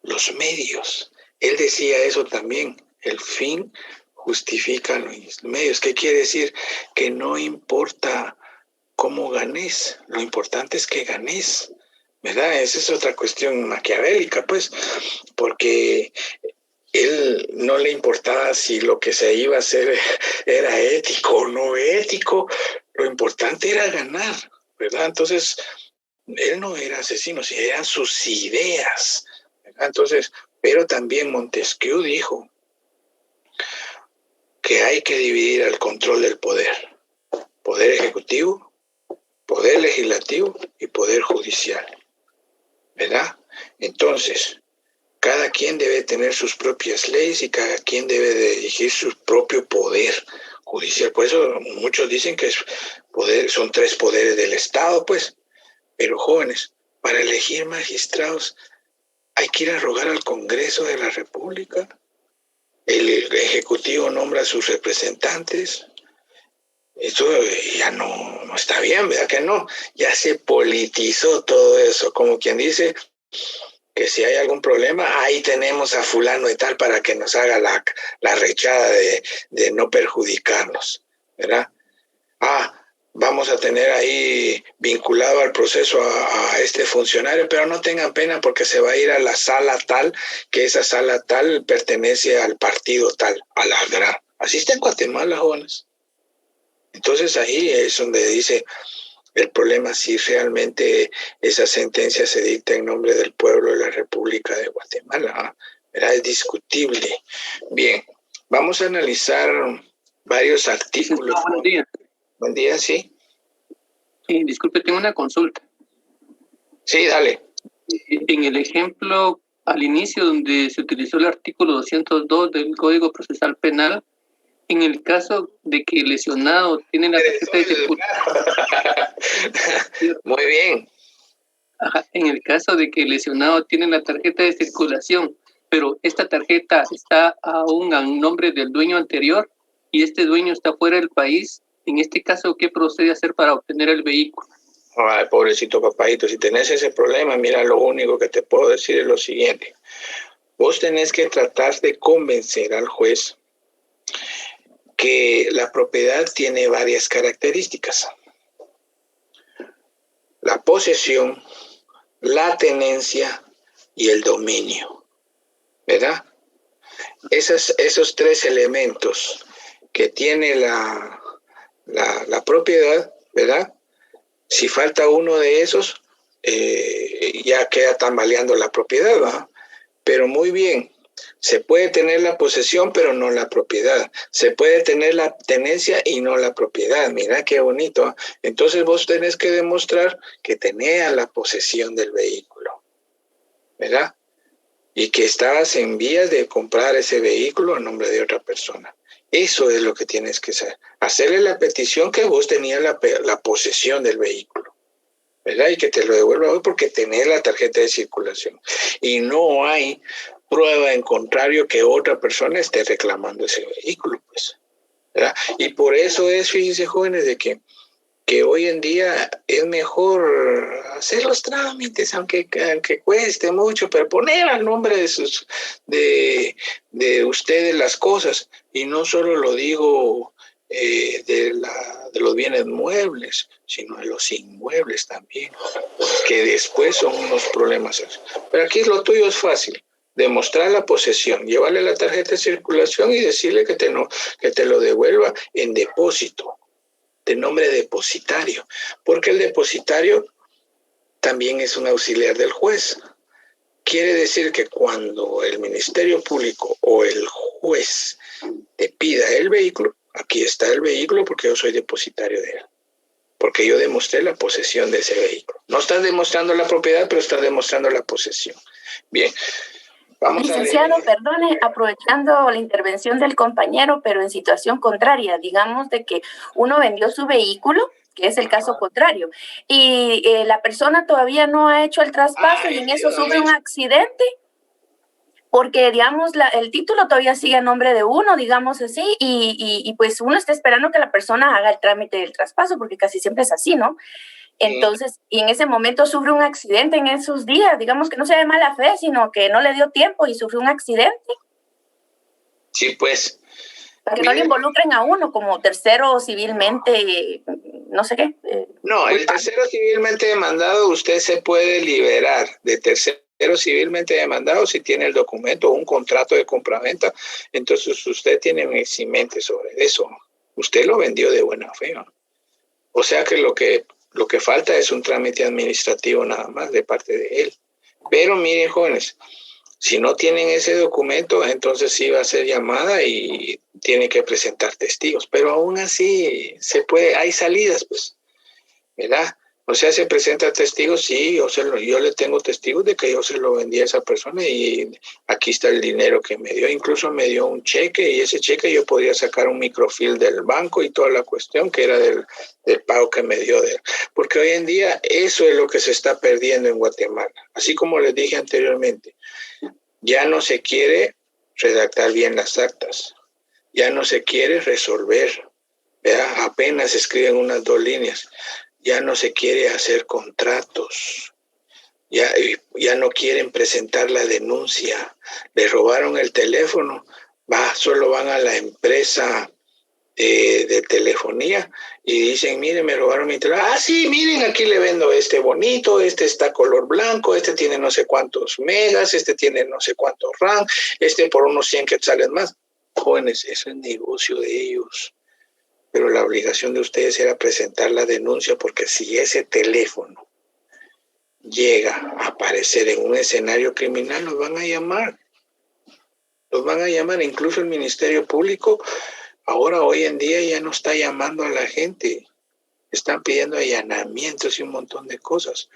los medios. Él decía eso también, el fin justifica los medios. ¿Qué quiere decir? Que no importa cómo ganes, lo importante es que ganes, ¿verdad? Esa es otra cuestión maquiavélica, pues, porque él no le importaba si lo que se iba a hacer era ético o no ético, lo importante era ganar, ¿verdad? Entonces, él no era asesino, sino eran sus ideas, ¿verdad? Entonces, pero también Montesquieu dijo que hay que dividir el control del poder, poder ejecutivo, poder legislativo y poder judicial, ¿verdad? Entonces, cada quien debe tener sus propias leyes y cada quien debe de dirigir su propio poder judicial. Por eso muchos dicen que son 3 poderes del Estado, pues. Pero jóvenes, para elegir magistrados hay que ir a rogar al Congreso de la República. El Ejecutivo nombra a sus representantes, Esto ya no está bien, ¿verdad que no? Ya se politizó todo eso, como quien dice que si hay algún problema, ahí tenemos a fulano de tal para que nos haga la rechada de no perjudicarnos, ¿verdad? Vamos a tener ahí vinculado al proceso a este funcionario, pero no tengan pena porque se va a ir a la sala tal, que esa sala tal pertenece al partido tal, a la gran. Así está en Guatemala, jóvenes. Entonces ahí es donde dice el problema si realmente esa sentencia se dicta en nombre del pueblo de la República de Guatemala. ¿Verdad? Es discutible. Bien, vamos a analizar varios artículos. Buenos días. Buen día, sí. Disculpe, tengo una consulta. Sí, dale. En el ejemplo al inicio donde se utilizó el artículo 202 del Código Procesal Penal, en el caso de que el lesionado tiene la tarjeta de circulación. Muy bien. En el caso de que el lesionado tiene la tarjeta de circulación, pero esta tarjeta está aún a nombre del dueño anterior y este dueño está fuera del país, en este caso, ¿qué procede a hacer para obtener el vehículo? Ay, pobrecito papadito, si tenés ese problema, mira, lo único que te puedo decir es lo siguiente. Vos tenés que tratar de convencer al juez que la propiedad tiene varias características. La posesión, la tenencia y el dominio, ¿verdad? Esos tres elementos que tiene la propiedad, ¿verdad? Si falta uno de esos, ya queda tambaleando la propiedad, ¿verdad? Pero muy bien, se puede tener la posesión, pero no la propiedad. Se puede tener la tenencia y no la propiedad. Mira qué bonito, ¿eh? Entonces vos tenés que demostrar que tenías la posesión del vehículo, ¿verdad? Y que estabas en vías de comprar ese vehículo a nombre de otra persona. Eso es lo que tienes que hacer. Hacerle la petición que vos tenías la posesión del vehículo, ¿verdad? Y que te lo devuelva hoy porque tenés la tarjeta de circulación. Y no hay prueba en contrario que otra persona esté reclamando ese vehículo, pues, ¿verdad? Y por eso es, fíjense, jóvenes, de que hoy en día es mejor hacer los trámites, aunque cueste mucho, pero poner al nombre de ustedes las cosas. Y no solo lo digo de los bienes muebles, sino de los inmuebles también, que después son unos problemas. Pero aquí lo tuyo es fácil. Demostrar la posesión, llevarle la tarjeta de circulación y decirle que te lo devuelva en depósito, de nombre depositario, porque el depositario también es un auxiliar del juez. Quiere decir que cuando el Ministerio Público o el juez te pida el vehículo, aquí está el vehículo porque yo soy depositario de él, porque yo demostré la posesión de ese vehículo. No estás demostrando la propiedad, pero estás demostrando la posesión. Bien. Licenciado, perdone, aprovechando la intervención del compañero, pero en situación contraria, digamos de que uno vendió su vehículo, que es el caso contrario, y la persona todavía no ha hecho el traspaso y en eso sufre un accidente, porque, digamos, el título todavía sigue a nombre de uno, digamos así, y pues uno está esperando que la persona haga el trámite del traspaso, porque casi siempre es así, ¿no? Entonces, y en ese momento sufre un accidente en esos días, digamos que no sea de mala fe, sino que no le dio tiempo y sufrió un accidente. Sí, pues. Para que no le involucren a uno como tercero civilmente, no sé qué. No, el tercero civilmente demandado, usted se puede liberar de tercero civilmente demandado si tiene el documento o un contrato de compraventa, entonces usted tiene un eximente sobre eso. Usted lo vendió de buena fe, ¿no? O sea que lo que falta es un trámite administrativo nada más de parte de él. Pero miren, jóvenes, si no tienen ese documento, entonces sí va a ser llamada y tiene que presentar testigos. Pero aún así se puede, hay salidas, pues, ¿verdad? O sea, se presenta testigos, sí, yo le tengo testigos de que yo se lo vendí a esa persona y aquí está el dinero que me dio. Incluso me dio un cheque y ese cheque yo podía sacar un microfilm del banco y toda la cuestión que era del pago que me dio de él. Porque hoy en día eso es lo que se está perdiendo en Guatemala. Así como les dije anteriormente, ya no se quiere redactar bien las actas, ya no se quiere resolver, ¿verdad? Apenas escriben unas 2 líneas. Ya no se quiere hacer contratos. Ya no quieren presentar la denuncia. Le robaron el teléfono. Solo van a la empresa de telefonía y dicen, miren, me robaron mi teléfono. Ah, sí, miren, aquí le vendo este bonito, este está color blanco, este tiene no sé cuántos megas, este tiene no sé cuántos RAM, este por unos 100 quetzales más. Jóvenes, eso es negocio de ellos. Pero la obligación de ustedes era presentar la denuncia, porque si ese teléfono llega a aparecer en un escenario criminal, los van a llamar. Los van a llamar, incluso el Ministerio Público. Ahora, hoy en día, ya no está llamando a la gente. Están pidiendo allanamientos y un montón de cosas.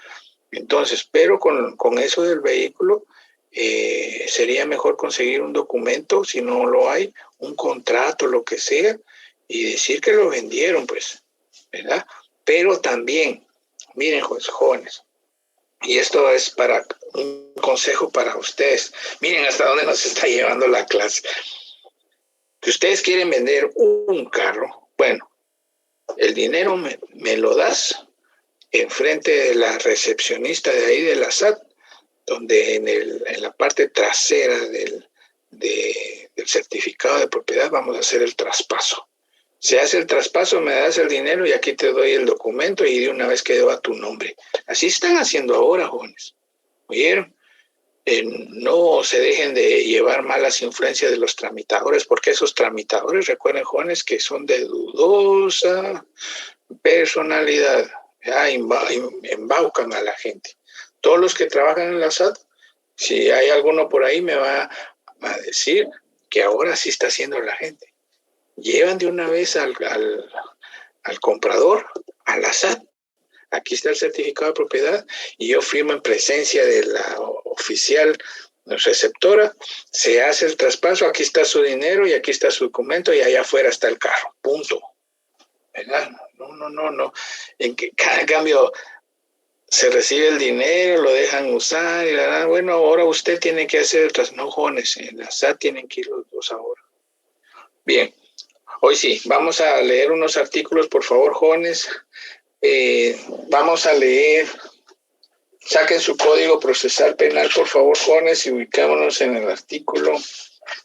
Entonces, pero con eso del vehículo, sería mejor conseguir un documento, si no lo hay, un contrato, lo que sea, y decir que lo vendieron, pues, ¿verdad? Pero también, miren, jóvenes, y esto es para un consejo para ustedes. Miren hasta dónde nos está llevando la clase. Si ustedes quieren vender un carro, bueno, el dinero me lo das enfrente de la recepcionista de ahí de la SAT, donde en la parte trasera del certificado de propiedad vamos a hacer el traspaso. Se hace el traspaso, me das el dinero y aquí te doy el documento y de una vez quedó a tu nombre. Así están haciendo ahora, jóvenes. ¿Oyeron? No se dejen de llevar malas influencias de los tramitadores, porque esos tramitadores, recuerden, jóvenes, que son de dudosa personalidad, ya embaucan a la gente. Todos los que trabajan en la SAT, si hay alguno por ahí, me va a decir que ahora sí está haciendo la gente. Llevan de una vez al comprador a la SAT. Aquí está el certificado de propiedad y yo firmo en presencia de la oficial receptora. Se hace el traspaso, aquí está su dinero y aquí está su documento y allá afuera está el carro. Punto. ¿Verdad? No. En cada cambio se recibe el dinero, lo dejan usar y bueno, ahora usted tiene que hacer el traspaso. No, jóvenes, en la SAT tienen que ir los dos ahora. Bien. Hoy sí, vamos a leer unos artículos, por favor, jóvenes. Vamos a leer, saquen su código procesal penal, por favor, jóvenes, y ubicámonos en el artículo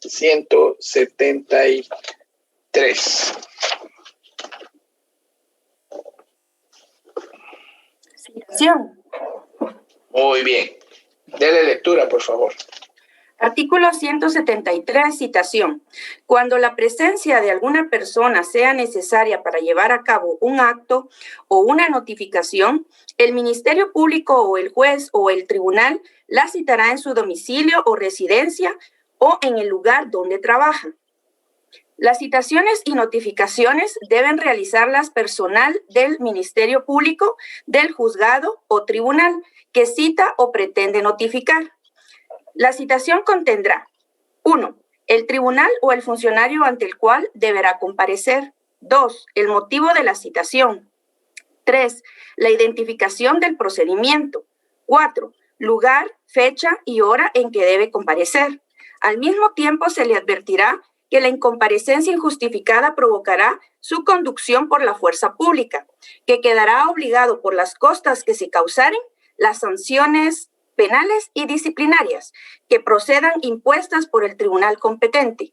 173. Citación. Muy bien. Dele lectura, por favor. Artículo 173, citación. Cuando la presencia de alguna persona sea necesaria para llevar a cabo un acto o una notificación, el Ministerio Público o el juez o el tribunal la citará en su domicilio o residencia o en el lugar donde trabaja. Las citaciones y notificaciones deben realizarlas personal del Ministerio Público, del juzgado o tribunal que cita o pretende notificar. La citación contendrá: 1. El tribunal o el funcionario ante el cual deberá comparecer. 2. El motivo de la citación. 3. La identificación del procedimiento. 4. Lugar, fecha y hora en que debe comparecer. Al mismo tiempo se le advertirá que la incomparecencia injustificada provocará su conducción por la fuerza pública, que quedará obligado por las costas que se causaren las sanciones penales y disciplinarias que procedan impuestas por el tribunal competente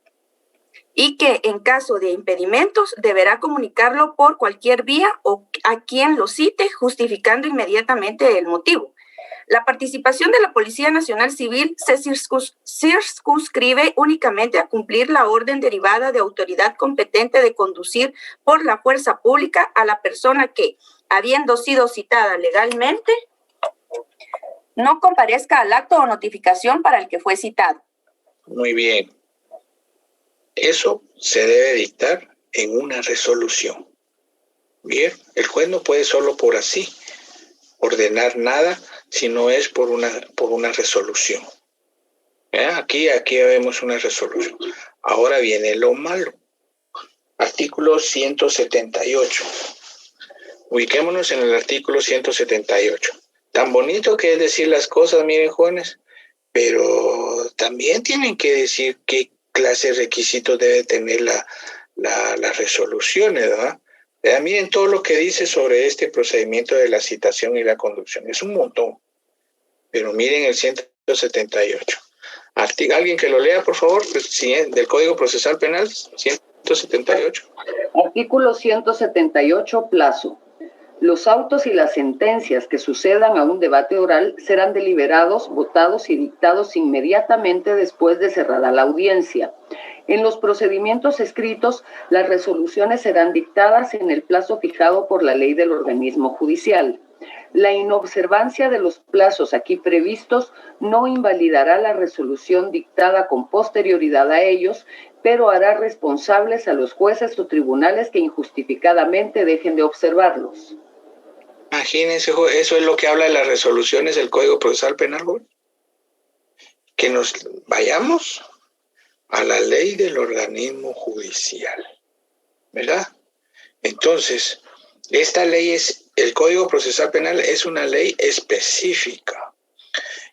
y que en caso de impedimentos deberá comunicarlo por cualquier vía o a quien lo cite, justificando inmediatamente el motivo. La participación de la Policía Nacional Civil se circunscribe únicamente a cumplir la orden derivada de autoridad competente de conducir por la fuerza pública a la persona que, habiendo sido citada legalmente, no comparezca al acto o notificación para el que fue citado. Muy bien. Eso se debe dictar en una resolución. Bien, el juez no puede solo por así ordenar nada, si no es por una resolución. Aquí vemos una resolución. Ahora viene lo malo. Artículo 178. Ubiquémonos en el artículo 178. Tan bonito que es decir las cosas, miren, jóvenes, pero también tienen que decir qué clase de requisitos debe tener las resoluciones, ¿verdad? Miren todo lo que dice sobre este procedimiento de la citación y la conducción. Es un montón. Pero miren el 178. Alguien que lo lea, por favor, del Código Procesal Penal, 178. Artículo 178, plazo. Los autos y las sentencias que sucedan a un debate oral serán deliberados, votados y dictados inmediatamente después de cerrada la audiencia. En los procedimientos escritos, las resoluciones serán dictadas en el plazo fijado por la ley del organismo judicial. La inobservancia de los plazos aquí previstos no invalidará la resolución dictada con posterioridad a ellos, pero hará responsables a los jueces o tribunales que injustificadamente dejen de observarlos. Imagínense, eso es lo que habla de las resoluciones del Código Procesal Penal, joven. Que nos vayamos a la ley del organismo judicial, ¿verdad? Entonces, esta ley el Código Procesal Penal es una ley específica.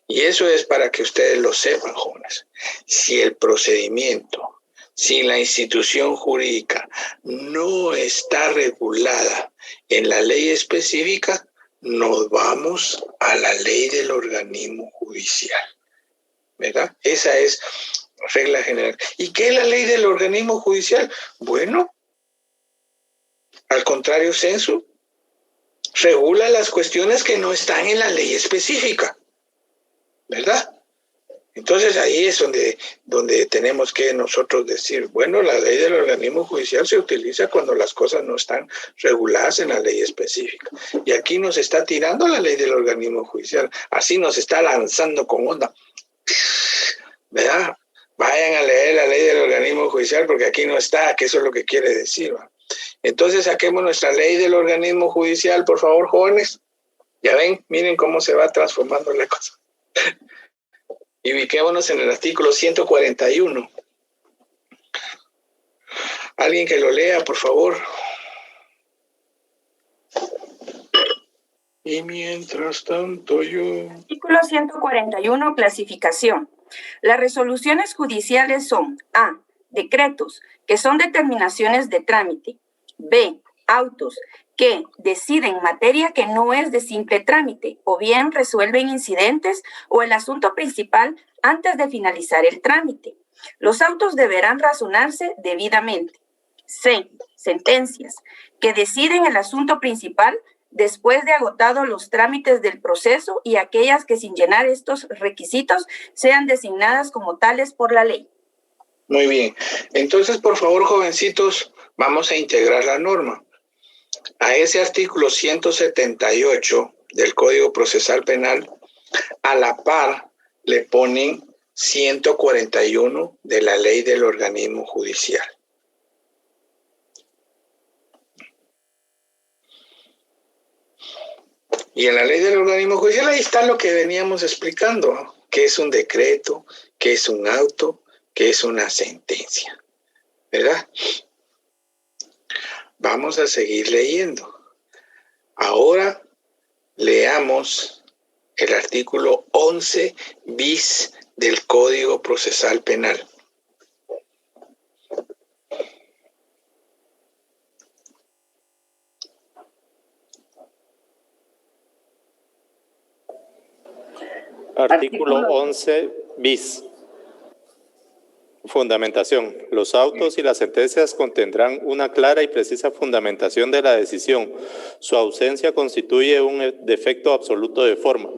Y eso es para que ustedes lo sepan, jóvenes. Si el procedimiento, si la institución jurídica no está regulada en la ley específica, nos vamos a la ley del organismo judicial, ¿verdad? Esa es regla general. ¿Y qué es la ley del organismo judicial? Bueno, al contrario sensu, regula las cuestiones que no están en la ley específica, ¿verdad? Entonces ahí es donde tenemos que nosotros decir, bueno, la ley del organismo judicial se utiliza cuando las cosas no están reguladas en la ley específica. Y aquí nos está tirando la ley del organismo judicial, así nos está lanzando con onda, ¿verdad? Vayan a leer la ley del organismo judicial porque aquí no está, que eso es lo que quiere decir, ¿va? Entonces saquemos nuestra ley del organismo judicial, por favor, jóvenes. Ya ven, miren cómo se va transformando la cosa. Y ubiquémonos en el artículo 141. Alguien que lo lea, por favor. Y mientras tanto yo... Artículo 141, clasificación. Las resoluciones judiciales son A, decretos, que son determinaciones de trámite. B, autos, que deciden materia que no es de simple trámite, o bien resuelven incidentes o el asunto principal antes de finalizar el trámite. Los autos deberán razonarse debidamente. C, sentencias, que deciden el asunto principal después de agotados los trámites del proceso y aquellas que sin llenar estos requisitos sean designadas como tales por la ley. Muy bien. Entonces, por favor, jovencitos, vamos a integrar la norma. A ese artículo 178 del Código Procesal Penal, a la par le ponen 141 de la Ley del Organismo Judicial. Y en la Ley del Organismo Judicial ahí está lo que veníamos explicando, ¿no? ¿Qué es un decreto? ¿Qué es un auto? ¿Qué es una sentencia? ¿Verdad? Vamos a seguir leyendo. Ahora leamos el artículo 11 bis del Código Procesal Penal. Artículo 11 bis. Fundamentación. Los autos y las sentencias contendrán una clara y precisa fundamentación de la decisión. Su ausencia constituye un defecto absoluto de forma.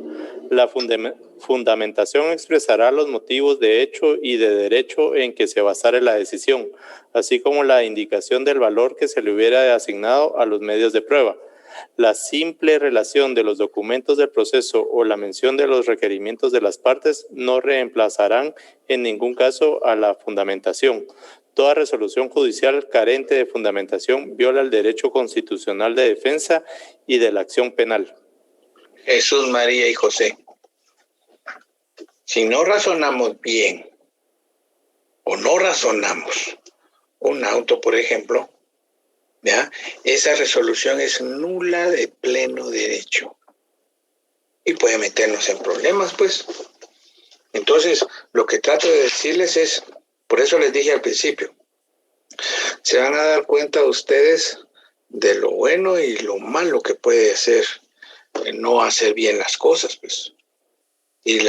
La fundamentación expresará los motivos de hecho y de derecho en que se basare la decisión, así como la indicación del valor que se le hubiera asignado a los medios de prueba. La simple relación de los documentos del proceso o la mención de los requerimientos de las partes no reemplazarán en ningún caso a la fundamentación. Toda resolución judicial carente de fundamentación viola el derecho constitucional de defensa y de la acción penal. Jesús, María y José. Si no razonamos bien o no razonamos un auto, por ejemplo, ¿ya? Esa resolución es nula de pleno derecho y puede meternos en problemas, pues. Entonces, lo que trato de decirles es, por eso les dije al principio, se van a dar cuenta ustedes de lo bueno y lo malo que puede ser no hacer bien las cosas, pues. Y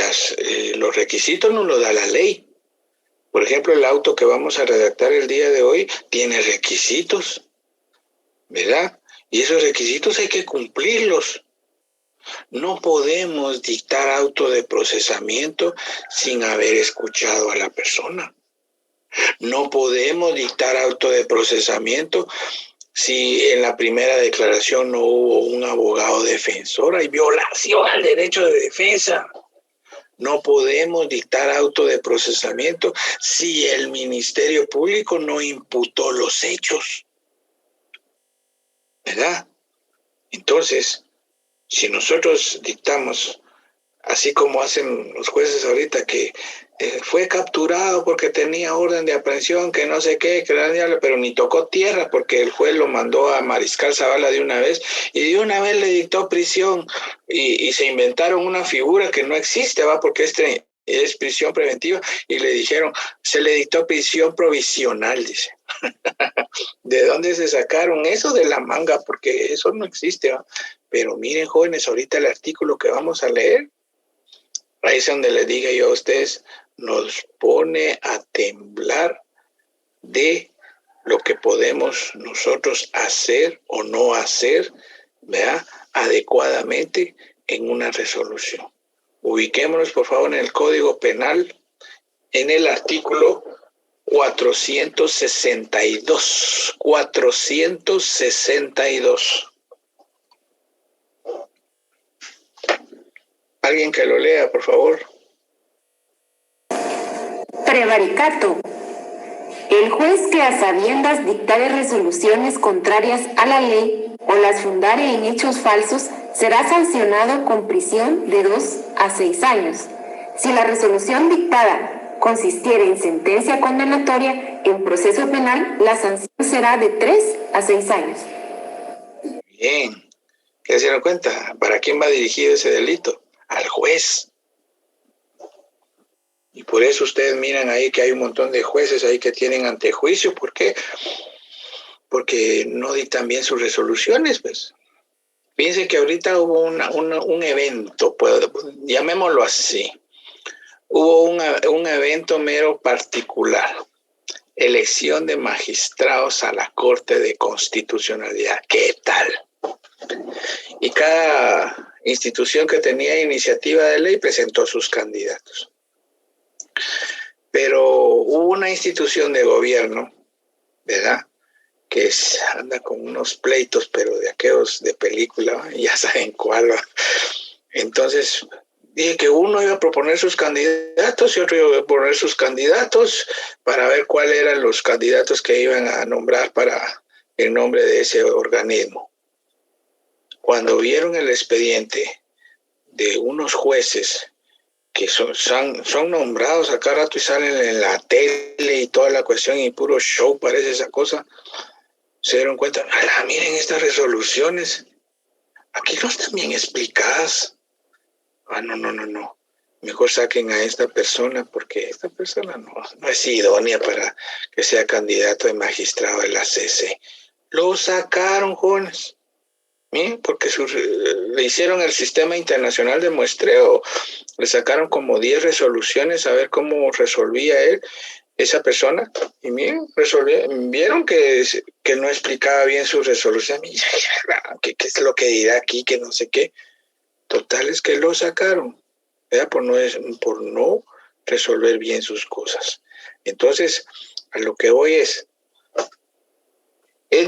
los requisitos nos los da la ley. Por ejemplo, el auto que vamos a redactar el día de hoy tiene requisitos, ¿verdad? Y esos requisitos hay que cumplirlos. No podemos dictar auto de procesamiento sin haber escuchado a la persona. No podemos dictar auto de procesamiento si en la primera declaración no hubo un abogado defensor. Hay violación al derecho de defensa. No podemos dictar auto de procesamiento si el Ministerio Público no imputó los hechos, ¿verdad? Entonces, si nosotros dictamos, así como hacen los jueces ahorita, que fue capturado porque tenía orden de aprehensión, que no sé qué, pero ni tocó tierra porque el juez lo mandó a Mariscal Zavala de una vez y de una vez le dictó prisión y se inventaron una figura que no existe, ¿va? Porque es prisión preventiva y le dijeron, se le dictó prisión provisional, dice. ¿De dónde se sacaron eso? De la manga, porque eso no existe, ¿va? Pero miren, jóvenes, ahorita el artículo que vamos a leer, ahí es donde les diga yo a ustedes, nos pone a temblar de lo que podemos nosotros hacer o no hacer, ¿verdad? Adecuadamente en una resolución. Ubiquémonos, por favor, en el Código Penal, en el artículo 462. 462. Alguien que lo lea, por favor. Prevaricato. El juez que a sabiendas dictare resoluciones contrarias a la ley o las fundare en hechos falsos será sancionado con prisión de 2 a 6 años. Si la resolución dictada consistiere en sentencia condenatoria en proceso penal, la sanción será de 3 a 6 años. Bien. ¿Qué se dieron cuenta? ¿Para quién va dirigido ese delito? Al juez. Y por eso ustedes miran ahí que hay un montón de jueces ahí que tienen antejuicio. ¿Por qué? Porque no dictan bien sus resoluciones, pues. Fíjense que ahorita hubo un evento, pues, llamémoslo así. Hubo un evento mero particular. Elección de magistrados a la Corte de Constitucionalidad. ¿Qué tal? Y cada institución que tenía iniciativa de ley presentó sus candidatos. Pero hubo una institución de gobierno, ¿verdad?, que anda con unos pleitos, pero de aquellos de película, ya saben cuál. Entonces, dije que uno iba a proponer sus candidatos y otro iba a proponer sus candidatos para ver cuáles eran los candidatos que iban a nombrar para el nombre de ese organismo. Cuando vieron el expediente de unos jueces que son nombrados a cada rato y salen en la tele y toda la cuestión y puro show parece esa cosa, se dieron cuenta, miren estas resoluciones, aquí no están bien explicadas. No, mejor saquen a esta persona porque esta persona no es idónea para que sea candidato de magistrado de la CC. Lo sacaron, jóvenes. Porque le hicieron el sistema internacional de muestreo, le sacaron como 10 resoluciones a ver cómo resolvía esa persona, y vieron que no explicaba bien su resolución, ¿qué es lo que dirá aquí, que no sé qué? Total es que lo sacaron, ¿verdad? Por no resolver bien sus cosas. Entonces, a lo que voy es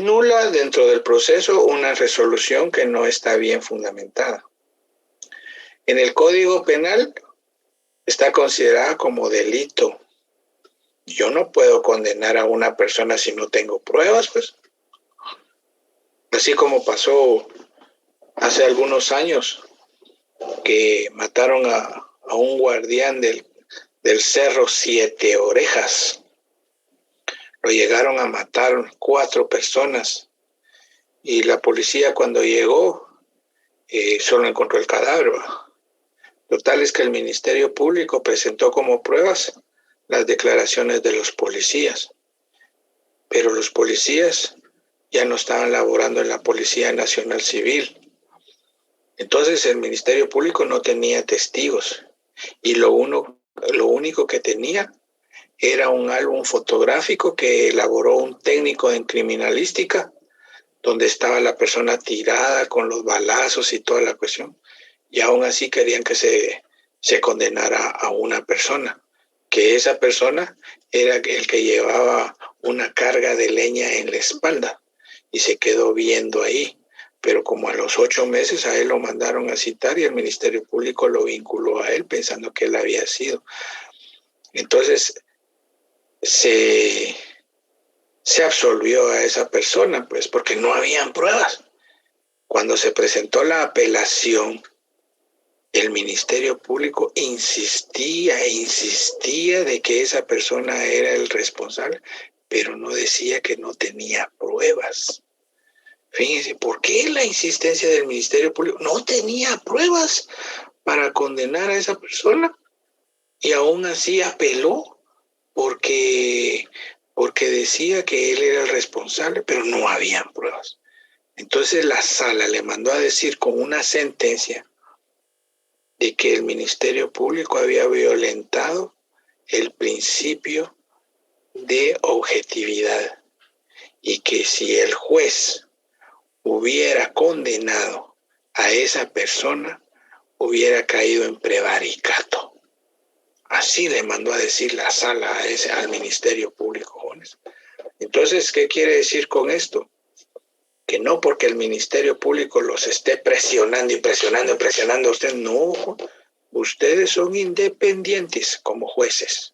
nula dentro del proceso una resolución que no está bien fundamentada. En el Código Penal está considerada como delito. Yo no puedo condenar a una persona si no tengo pruebas, pues. Así como pasó hace algunos años que mataron a un guardián del Cerro Siete Orejas. Lo llegaron a matar 4 personas y la policía cuando llegó solo encontró el cadáver. Total es que el Ministerio Público presentó como pruebas las declaraciones de los policías pero los policías ya no estaban laborando en la Policía Nacional Civil. Entonces el Ministerio Público no tenía testigos y lo único que tenía era un álbum fotográfico que elaboró un técnico en criminalística, donde estaba la persona tirada con los balazos y toda la cuestión. Y aún así querían que se condenara a una persona, que esa persona era el que llevaba una carga de leña en la espalda y se quedó viendo ahí. Pero como a los 8 meses a él lo mandaron a citar y el Ministerio Público lo vinculó a él pensando que él había sido. Entonces se absolvió a esa persona, pues porque no habían pruebas. Cuando se presentó la apelación, el Ministerio Público insistía de que esa persona era el responsable, pero no decía que no tenía pruebas. Fíjense, ¿por qué la insistencia del Ministerio Público? No tenía pruebas para condenar a esa persona y aún así apeló porque decía que él era el responsable, pero no habían pruebas. Entonces la sala le mandó a decir con una sentencia de que el Ministerio Público había violentado el principio de objetividad y que si el juez hubiera condenado a esa persona, hubiera caído en prevaricato. Así le mandó a decir la sala al Ministerio Público, jóvenes. Entonces, ¿qué quiere decir con esto? Que no porque el Ministerio Público los esté presionando a ustedes, no. Ustedes son independientes como jueces.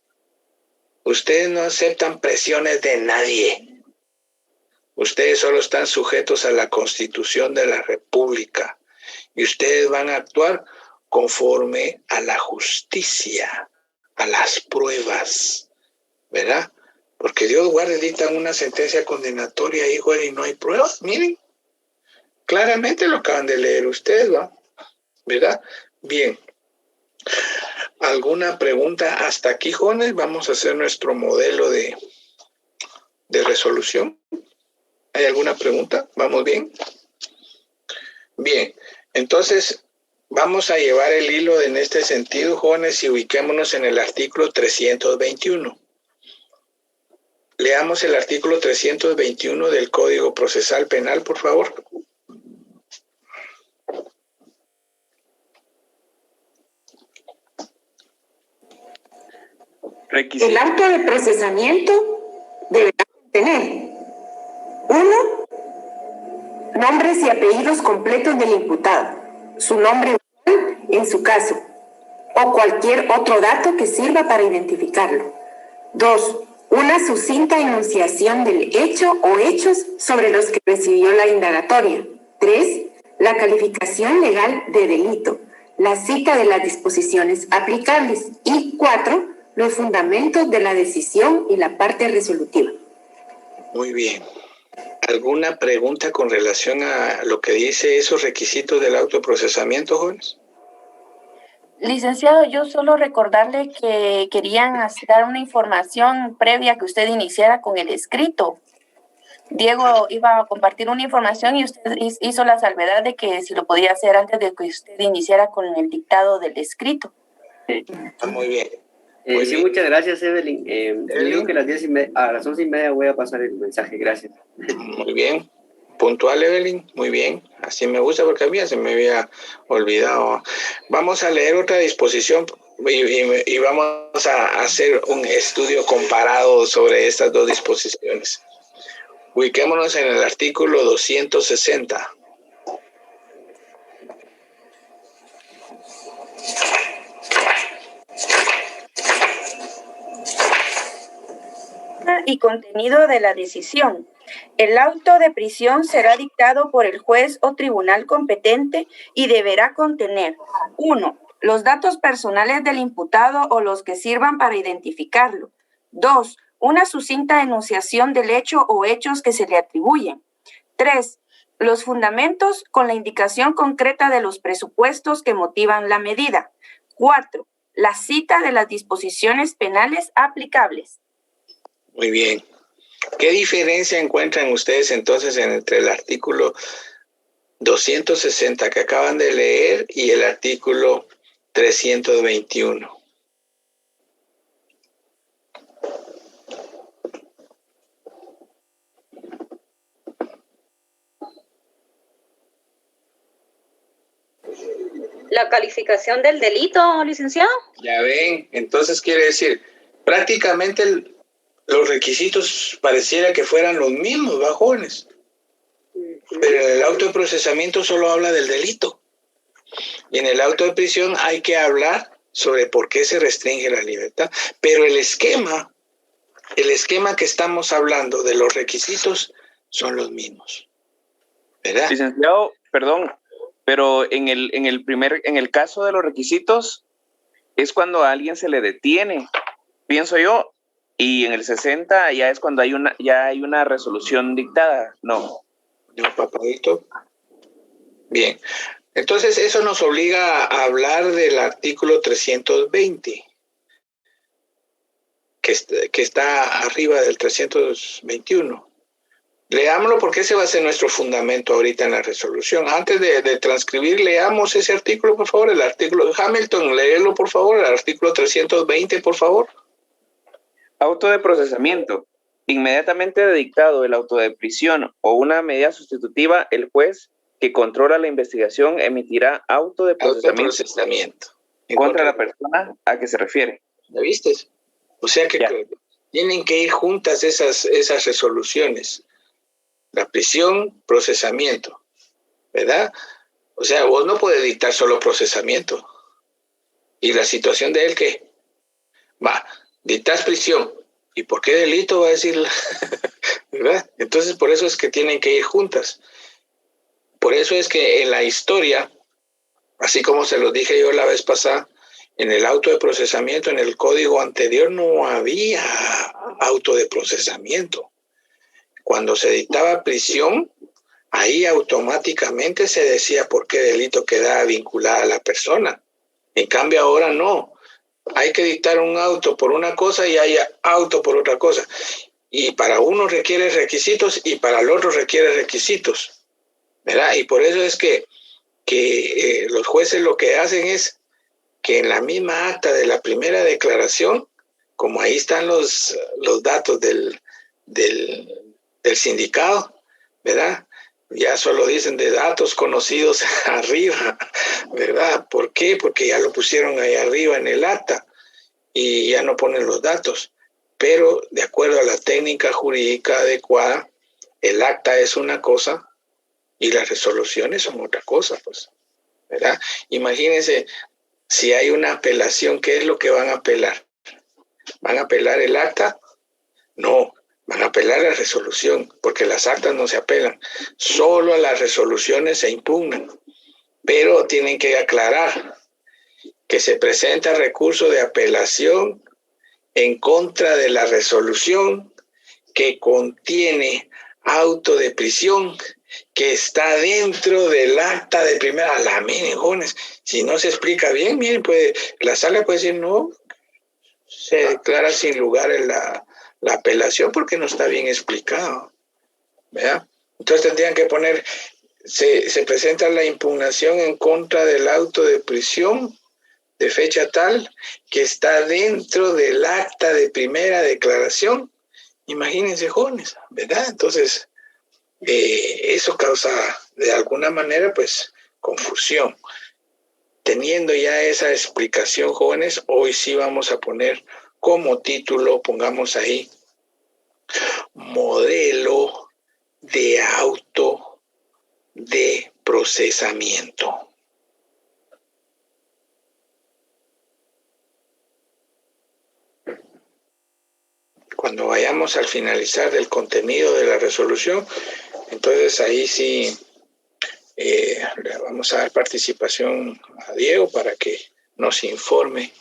Ustedes no aceptan presiones de nadie. Ustedes solo están sujetos a la Constitución de la República y ustedes van a actuar conforme a la justicia, a las pruebas, ¿verdad? Porque Dios guarde, dictan una sentencia condenatoria, hijo, y no hay pruebas. Miren, claramente lo acaban de leer ustedes, ¿verdad? Bien. ¿Alguna pregunta hasta aquí, jóvenes? Vamos a hacer nuestro modelo de resolución. ¿Hay alguna pregunta? ¿Vamos bien? Bien, entonces vamos a llevar el hilo en este sentido, jóvenes, y ubiquémonos en el artículo 321. Leamos el artículo 321 del Código Procesal Penal, por favor. El acto de procesamiento deberá contener 1. Nombres y apellidos completos del imputado, su nombre en su caso, o cualquier otro dato que sirva para identificarlo. 2. Una sucinta enunciación del hecho o hechos sobre los que recibió la indagatoria. 3. La calificación legal de delito, la cita de las disposiciones aplicables. Y 4. Los fundamentos de la decisión y la parte resolutiva. Muy bien. ¿Alguna pregunta con relación a lo que dice esos requisitos del autoprocesamiento, jóvenes? Licenciado, yo solo recordarle que querían dar una información previa que usted iniciara con el escrito. Diego iba a compartir una información y usted hizo la salvedad de que si lo podía hacer antes de que usted iniciara con el dictado del escrito. Muy bien. Sí, muchas gracias, Evelyn. Yo digo que a las 11:30 voy a pasar el mensaje. Gracias. Muy bien. Puntual, Evelyn. Muy bien. Así me gusta porque a mí se me había olvidado. Vamos a leer otra disposición y vamos a hacer un estudio comparado sobre estas dos disposiciones. Ubiquémonos en el artículo 260. Y contenido de la decisión. El auto de prisión será dictado por el juez o tribunal competente y deberá contener 1. Los datos personales del imputado o los que sirvan para identificarlo. 2. Una sucinta enunciación del hecho o hechos que se le atribuyen. 3. Los fundamentos con la indicación concreta de los presupuestos que motivan la medida. 4. La cita de las disposiciones penales aplicables. Muy bien. ¿Qué diferencia encuentran ustedes entonces entre el artículo 260 que acaban de leer y el artículo 321? La calificación del delito, licenciado. Ya ven, entonces quiere decir, prácticamente los requisitos pareciera que fueran los mismos, ¿va, jóvenes? Pero en el auto de procesamiento solo habla del delito. Y en el auto de prisión hay que hablar sobre por qué se restringe la libertad. Pero el esquema que estamos hablando de los requisitos son los mismos, ¿verdad? Licenciado, perdón, pero en el caso de los requisitos es cuando a alguien se le detiene, pienso yo, y en el 60 ya es cuando hay una resolución dictada, ¿no? No, papadito. Bien, entonces eso nos obliga a hablar del artículo 320, que está arriba del 321. Leámoslo porque ese va a ser nuestro fundamento ahorita en la resolución. Antes de transcribir, leamos ese artículo, por favor. El artículo de Hamilton, léelo, por favor. El artículo 320, por favor. Auto de procesamiento. Inmediatamente dictado el auto de prisión o una medida sustitutiva, el juez que controla la investigación emitirá auto de procesamiento contra la persona a que se refiere. ¿Ya viste? O sea que tienen que ir juntas esas resoluciones. La prisión, procesamiento, ¿verdad? O sea, vos no puedes dictar solo procesamiento. ¿Y la situación de él qué? Va, dictas prisión. ¿Y por qué delito va a decir? ¿Verdad? Entonces, por eso es que tienen que ir juntas. Por eso es que en la historia, así como se los dije yo la vez pasada, en el auto de procesamiento, en el código anterior, no había auto de procesamiento. Cuando se dictaba prisión, ahí automáticamente se decía por qué delito quedaba vinculada a la persona. En cambio, ahora no. Hay que dictar un auto por una cosa y hay auto por otra cosa. Y para uno requiere requisitos y para el otro requiere requisitos, ¿verdad? Y por eso es que los jueces lo que hacen es que en la misma acta de la primera declaración, como ahí están los datos del sindicato, ¿verdad? Ya solo dicen de datos conocidos arriba, ¿verdad? ¿Por qué? Porque ya lo pusieron ahí arriba en el acta y ya no ponen los datos. Pero de acuerdo a la técnica jurídica adecuada, el acta es una cosa y las resoluciones son otra cosa, pues, ¿verdad? Imagínense, si hay una apelación, ¿qué es lo que van a apelar? ¿Van a apelar el acta? No. Van a apelar la resolución, porque las actas no se apelan. Solo las resoluciones se impugnan. Pero tienen que aclarar que se presenta recurso de apelación en contra de la resolución que contiene auto de prisión que está dentro del acta de primera. Miren, jóvenes, si no se explica bien, miren, la sala puede decir no, se declara sin lugar en la apelación porque no está bien explicado, ¿verdad? Entonces tendrían que poner, se presenta la impugnación en contra del auto de prisión de fecha tal que está dentro del acta de primera declaración. Imagínense, jóvenes, ¿verdad? Entonces, eso causa de alguna manera, pues, confusión. Teniendo ya esa explicación, jóvenes, hoy sí vamos a poner como título, pongamos ahí, modelo de auto de procesamiento. Cuando vayamos al finalizar del contenido de la resolución, entonces ahí sí le vamos a dar participación a Diego para que nos informe.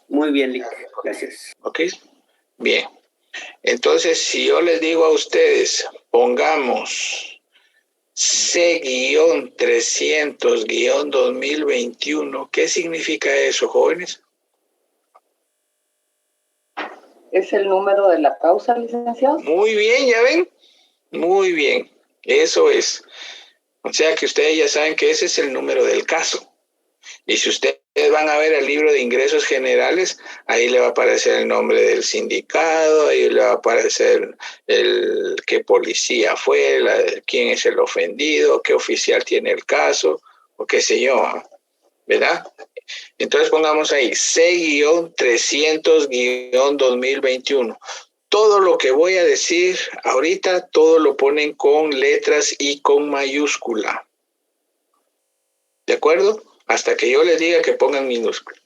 Muy bien, Lick. Gracias. ¿Ok? Bien. Entonces, si yo les digo a ustedes, pongamos C-300-2021, ¿qué significa eso, jóvenes? es el número de la causa, licenciado. Muy bien, ¿ya ven? Muy bien, eso es. O sea que ustedes ya saben que ese es el número del caso. Y si ustedes van a ver el libro de ingresos generales, ahí le va a aparecer el nombre del sindicado, ahí le va a aparecer el qué policía fue, quién es el ofendido, qué oficial tiene el caso, o qué sé yo, ¿verdad? Entonces pongamos ahí C-300-2021. Todo lo que voy a decir ahorita, todo lo ponen con letras y con mayúscula. ¿De acuerdo? Hasta que yo les diga que pongan minúscula.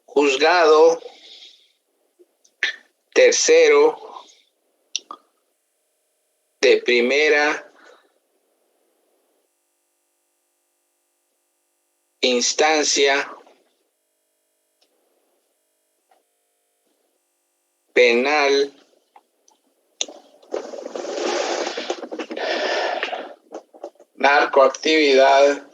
Juzgado tercero de primera instancia penal narcoactividad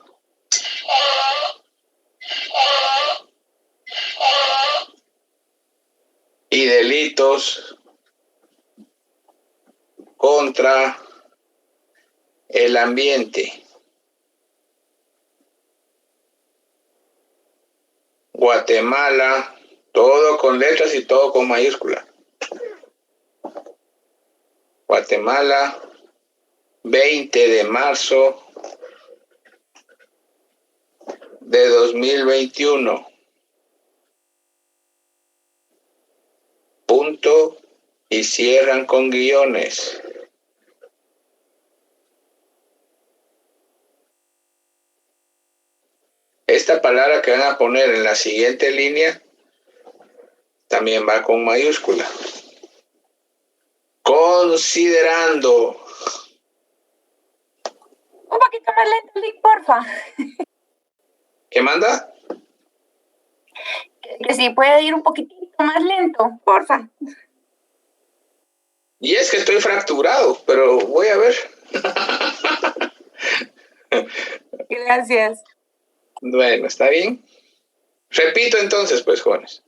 y delitos contra el ambiente. Guatemala, todo con letras y todo con mayúscula. Guatemala, 20 de marzo de 2021. Punto y cierran con guiones. Esta palabra que van a poner en la siguiente línea también va con mayúscula. Considerando. Un poquito más lento, Lick, porfa. ¿Qué manda? Que si puede ir un poquitito más lento, porfa. Y es que estoy fracturado, pero voy a ver. Gracias. Bueno, ¿está bien? Repito entonces, pues, jóvenes.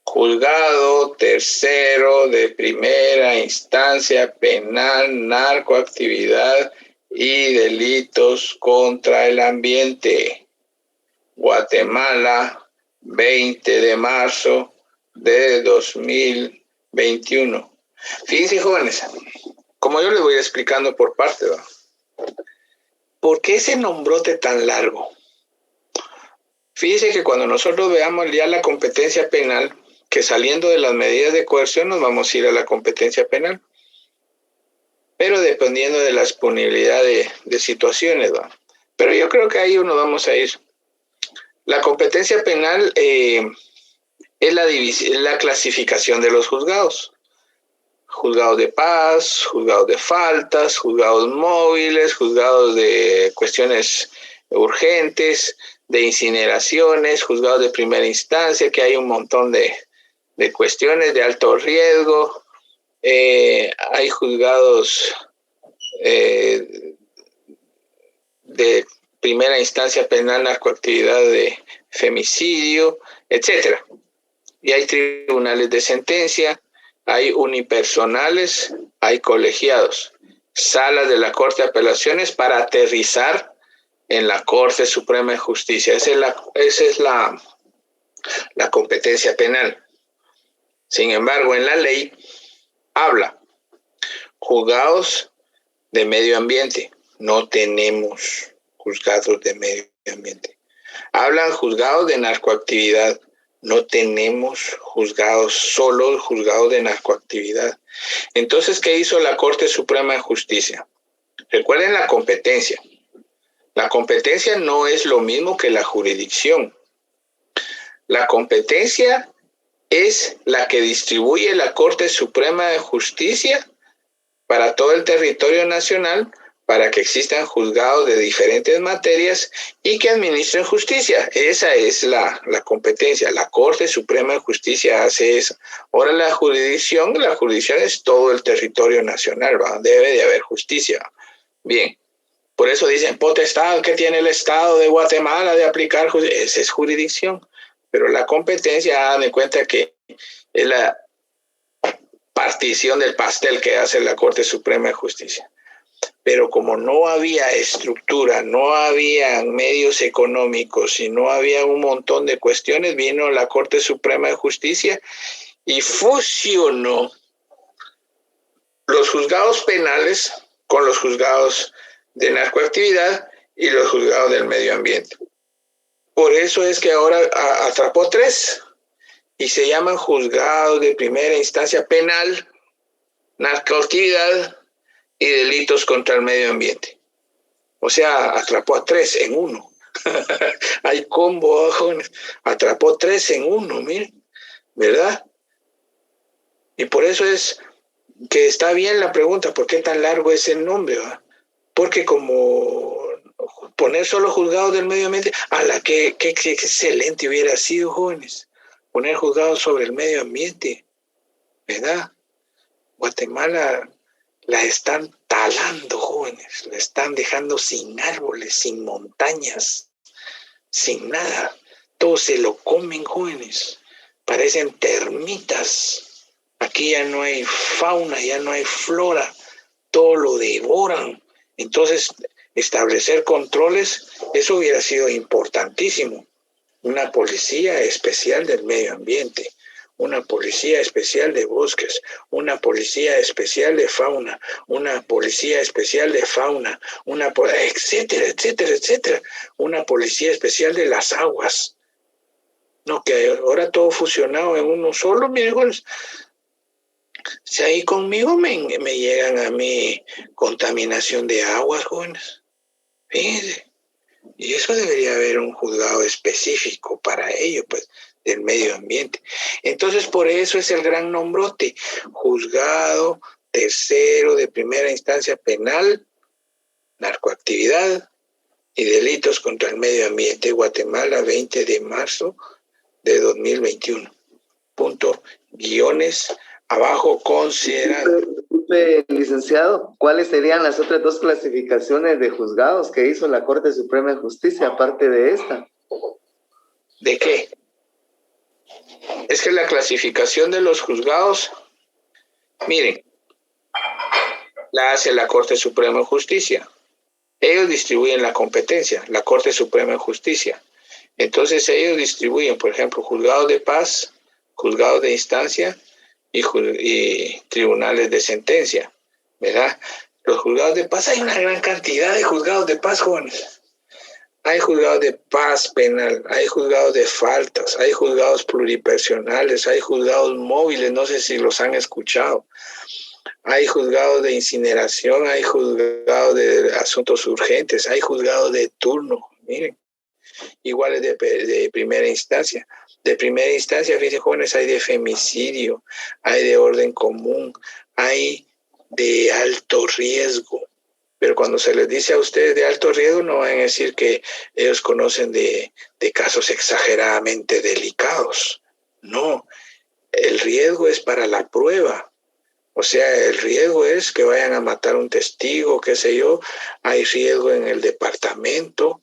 Juzgado tercero de primera instancia penal, narcoactividad y delitos contra el ambiente. Guatemala, 20 de marzo de 2021. Fíjense, jóvenes, como yo les voy explicando por parte, ¿no? ¿Por qué ese nombrote tan largo? Fíjense que cuando nosotros veamos ya la competencia penal, que saliendo de las medidas de coerción nos vamos a ir a la competencia penal, pero dependiendo de la disponibilidad de situaciones, ¿no? Pero yo creo que ahí nos vamos a ir. La competencia penal es la clasificación de los juzgados. Juzgados de paz, juzgados de faltas, juzgados móviles, juzgados de cuestiones urgentes, de incineraciones, juzgados de primera instancia, que hay un montón de cuestiones de alto riesgo. Hay juzgados de primera instancia penal, narcoactividad de femicidio, etcétera. Y hay tribunales de sentencia, hay unipersonales, hay colegiados, salas de la Corte de Apelaciones para aterrizar en la Corte Suprema de Justicia. Esa es la competencia penal. Sin embargo, en la ley habla juzgados de medio ambiente. No tenemos juzgados de medio ambiente. Hablan juzgados de narcoactividad. No tenemos solo juzgados de narcoactividad. Entonces, ¿qué hizo la Corte Suprema de Justicia? Recuerden la competencia. La competencia no es lo mismo que la jurisdicción. La competencia es la que distribuye la Corte Suprema de Justicia para todo el territorio nacional, para que existan juzgados de diferentes materias y que administren justicia. Esa es la competencia. La Corte Suprema de Justicia hace eso. Ahora la jurisdicción es todo el territorio nacional, ¿va? Debe de haber justicia. Bien, por eso dicen potestad que tiene el Estado de Guatemala de aplicar justicia. Esa es jurisdicción. Pero la competencia, hagan en cuenta que es la partición del pastel que hace la Corte Suprema de Justicia. Pero como no había estructura, no había medios económicos y no había un montón de cuestiones, vino la Corte Suprema de Justicia y fusionó los juzgados penales con los juzgados de narcoactividad y los juzgados del medio ambiente. Por eso es que ahora atrapó 3 y se llaman juzgados de primera instancia penal, narcoactividad y delitos contra el medio ambiente. O sea, atrapó a 3 en uno. Hay combo, jóvenes. Atrapó 3 en uno, miren, ¿verdad? Y por eso es que está bien la pregunta, ¿por qué tan largo es el nombre? ¿Va? Porque como poner solo juzgados del medio ambiente, qué excelente hubiera sido, jóvenes, poner juzgados sobre el medio ambiente, ¿verdad? Guatemala la están talando, jóvenes, la están dejando sin árboles, sin montañas, sin nada. Todo se lo comen, jóvenes, parecen termitas. Aquí ya no hay fauna, ya no hay flora, todo lo devoran. Entonces, establecer controles, eso hubiera sido importantísimo. Una policía especial del medio ambiente, una policía especial de bosques, una policía especial de fauna, una policía especial de fauna, etcétera, etcétera, etcétera. Una policía especial de las aguas. No, que ahora todo fusionado en uno solo, miren, jóvenes. Si ahí conmigo me llegan a mí contaminación de aguas, jóvenes. Fíjense. Y eso debería haber un juzgado específico para ello, pues, del medio ambiente. Entonces, por eso es el gran nombrote. Juzgado tercero de primera instancia penal, narcoactividad y delitos contra el medio ambiente, Guatemala, 20 de marzo de 2021. Punto, guiones, abajo, considerando. Licenciado, ¿cuáles serían las otras 2 clasificaciones de juzgados que hizo la Corte Suprema de Justicia, aparte de esta? ¿De qué? Es que la clasificación de los juzgados, miren, la hace la Corte Suprema de Justicia. Ellos distribuyen la competencia, la Corte Suprema de Justicia. Entonces ellos distribuyen, por ejemplo, juzgados de paz, juzgados de instancia y tribunales de sentencia, ¿verdad? Los juzgados de paz, hay una gran cantidad de juzgados de paz, jóvenes. Hay juzgados de paz penal, hay juzgados de faltas, hay juzgados pluripersonales, hay juzgados móviles, no sé si los han escuchado. Hay juzgados de incineración, hay juzgados de asuntos urgentes, hay juzgados de turno, miren, iguales de primera instancia. De primera instancia, fíjense, jóvenes, hay de femicidio, hay de orden común, hay de alto riesgo. Pero cuando se les dice a ustedes de alto riesgo, no van a decir que ellos conocen de casos exageradamente delicados. No, el riesgo es para la prueba. O sea, el riesgo es que vayan a matar un testigo, qué sé yo. Hay riesgo en el departamento.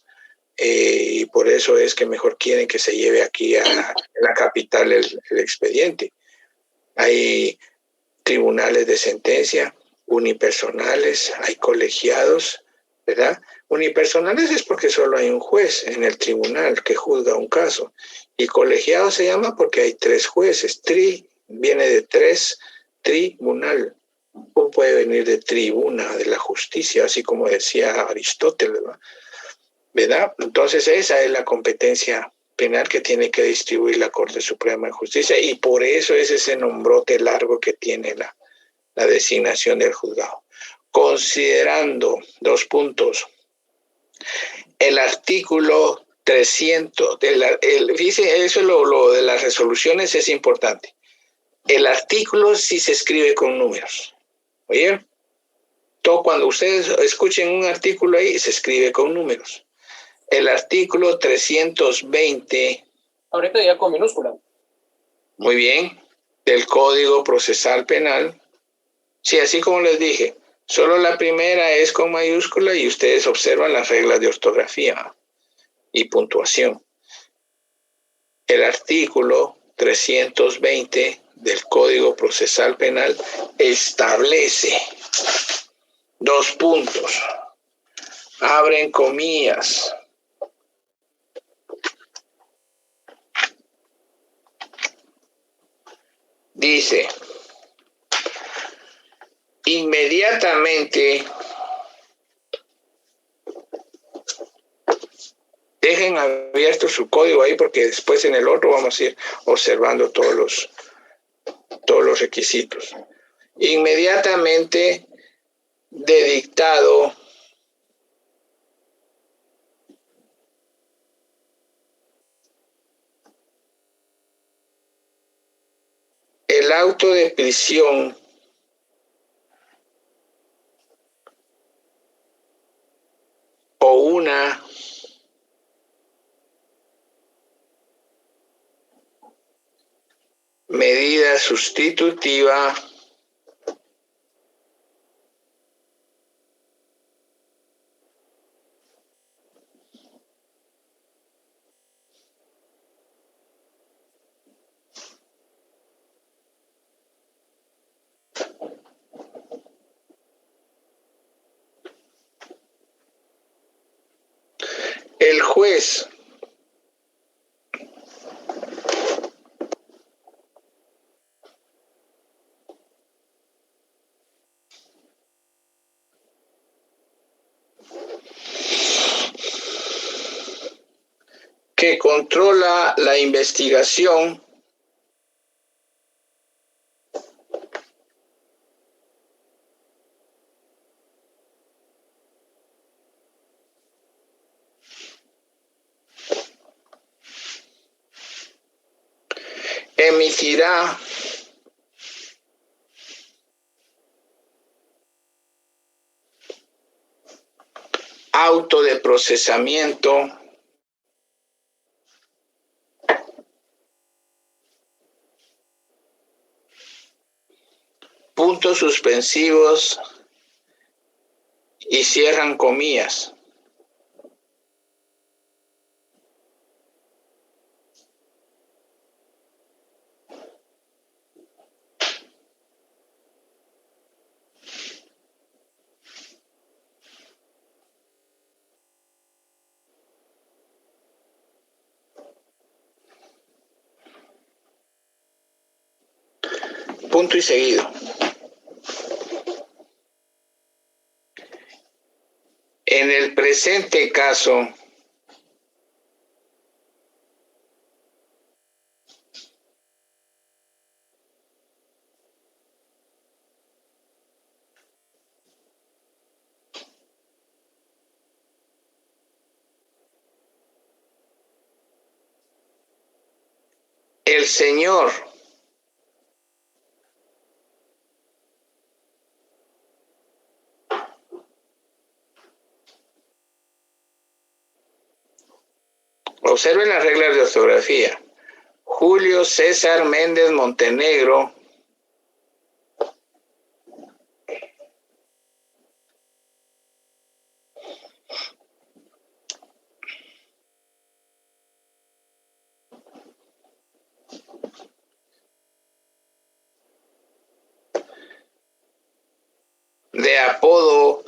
Y por eso es que mejor quieren que se lleve aquí a la capital el expediente. Hay tribunales de sentencia, unipersonales, hay colegiados, ¿verdad? Unipersonales es porque solo hay un juez en el tribunal que juzga un caso. Y colegiado se llama porque hay 3 jueces. Viene de 3, tribunal. O puede venir de tribuna de la justicia, así como decía Aristóteles, ¿verdad? Entonces esa es la competencia penal que tiene que distribuir la Corte Suprema de Justicia y por eso es ese nombrote largo que tiene la designación del juzgado. Considerando 2 puntos, el artículo 300, fíjense, eso lo de las resoluciones es importante. El artículo sí se escribe con números, ¿oyeron? Todo cuando ustedes escuchen un artículo ahí, se escribe con números. El artículo 320. Ahorita ya con minúscula. Muy bien. Del Código Procesal Penal. Sí, así como les dije, solo la primera es con mayúscula y ustedes observan las reglas de ortografía y puntuación. el artículo 320 del Código Procesal Penal establece, dos puntos, abren comillas, dice, inmediatamente, dejen abierto su código ahí porque después en el otro vamos a ir observando todos los requisitos. Inmediatamente de dictado el auto de prisión o una medida sustitutiva el juez que controla la investigación emitirá auto de procesamiento puntos suspensivos y cierran comillas. Punto y seguido. En el presente caso, el señor observen las reglas de ortografía. Julio César Méndez Montenegro de apodo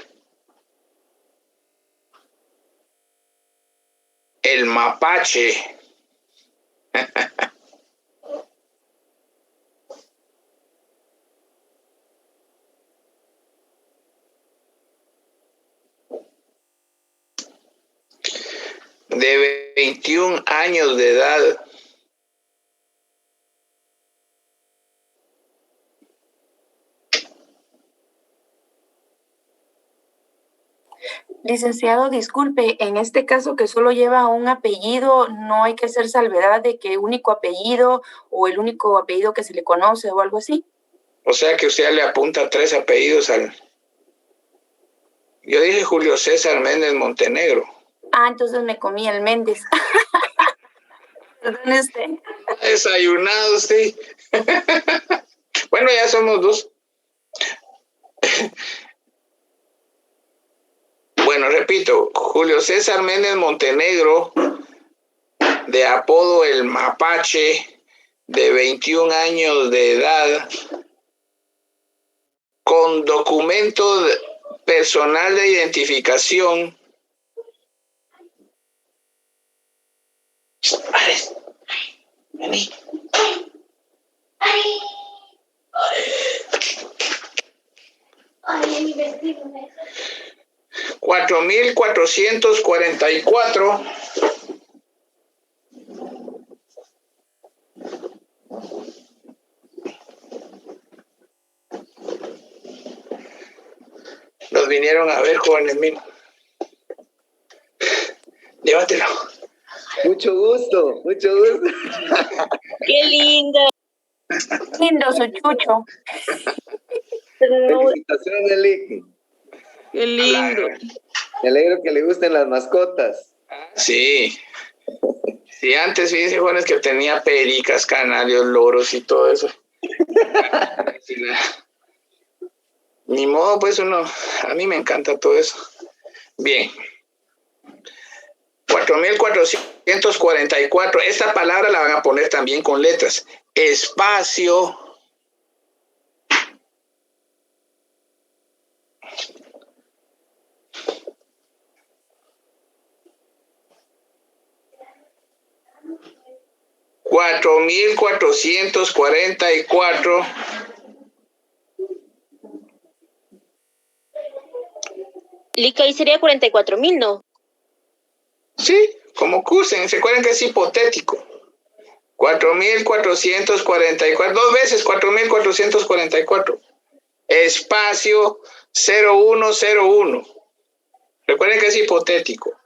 El Mapache. De 21 años de edad. Licenciado, disculpe, en este caso que solo lleva un apellido, no hay que hacer salvedad de que único apellido o el único apellido que se le conoce o algo así. O sea que usted le apunta 3 apellidos al... Yo dije Julio César Méndez Montenegro. Ah, entonces me comí el Méndez. Perdón usted. Desayunado usted. Bueno, ya somos 2. Bueno, repito, Julio César Méndez Montenegro de apodo El Mapache, de 21 años de edad, con documento personal de identificación. Vení. 4,444. Nos vinieron a ver, jóvenes míos. Llévatelo. Mucho gusto, mucho gusto. Qué lindo. Lindo su chucho. Felicitaciones, Lick. Qué lindo. Me alegro que le gusten las mascotas. Sí. Sí, antes fíjense, jóvenes, que tenía pericas, canarios, loros y todo eso. Ni modo, pues a mí me encanta todo eso. Bien. 4,444. Esta palabra la van a poner también con letras. Espacio. $4,444. Lica, ahí sería 44,000, ¿no? Sí, como cursen, se acuerdan que es hipotético. 4,444, 2 veces 4,444. Espacio 0101. Recuerden que es hipotético.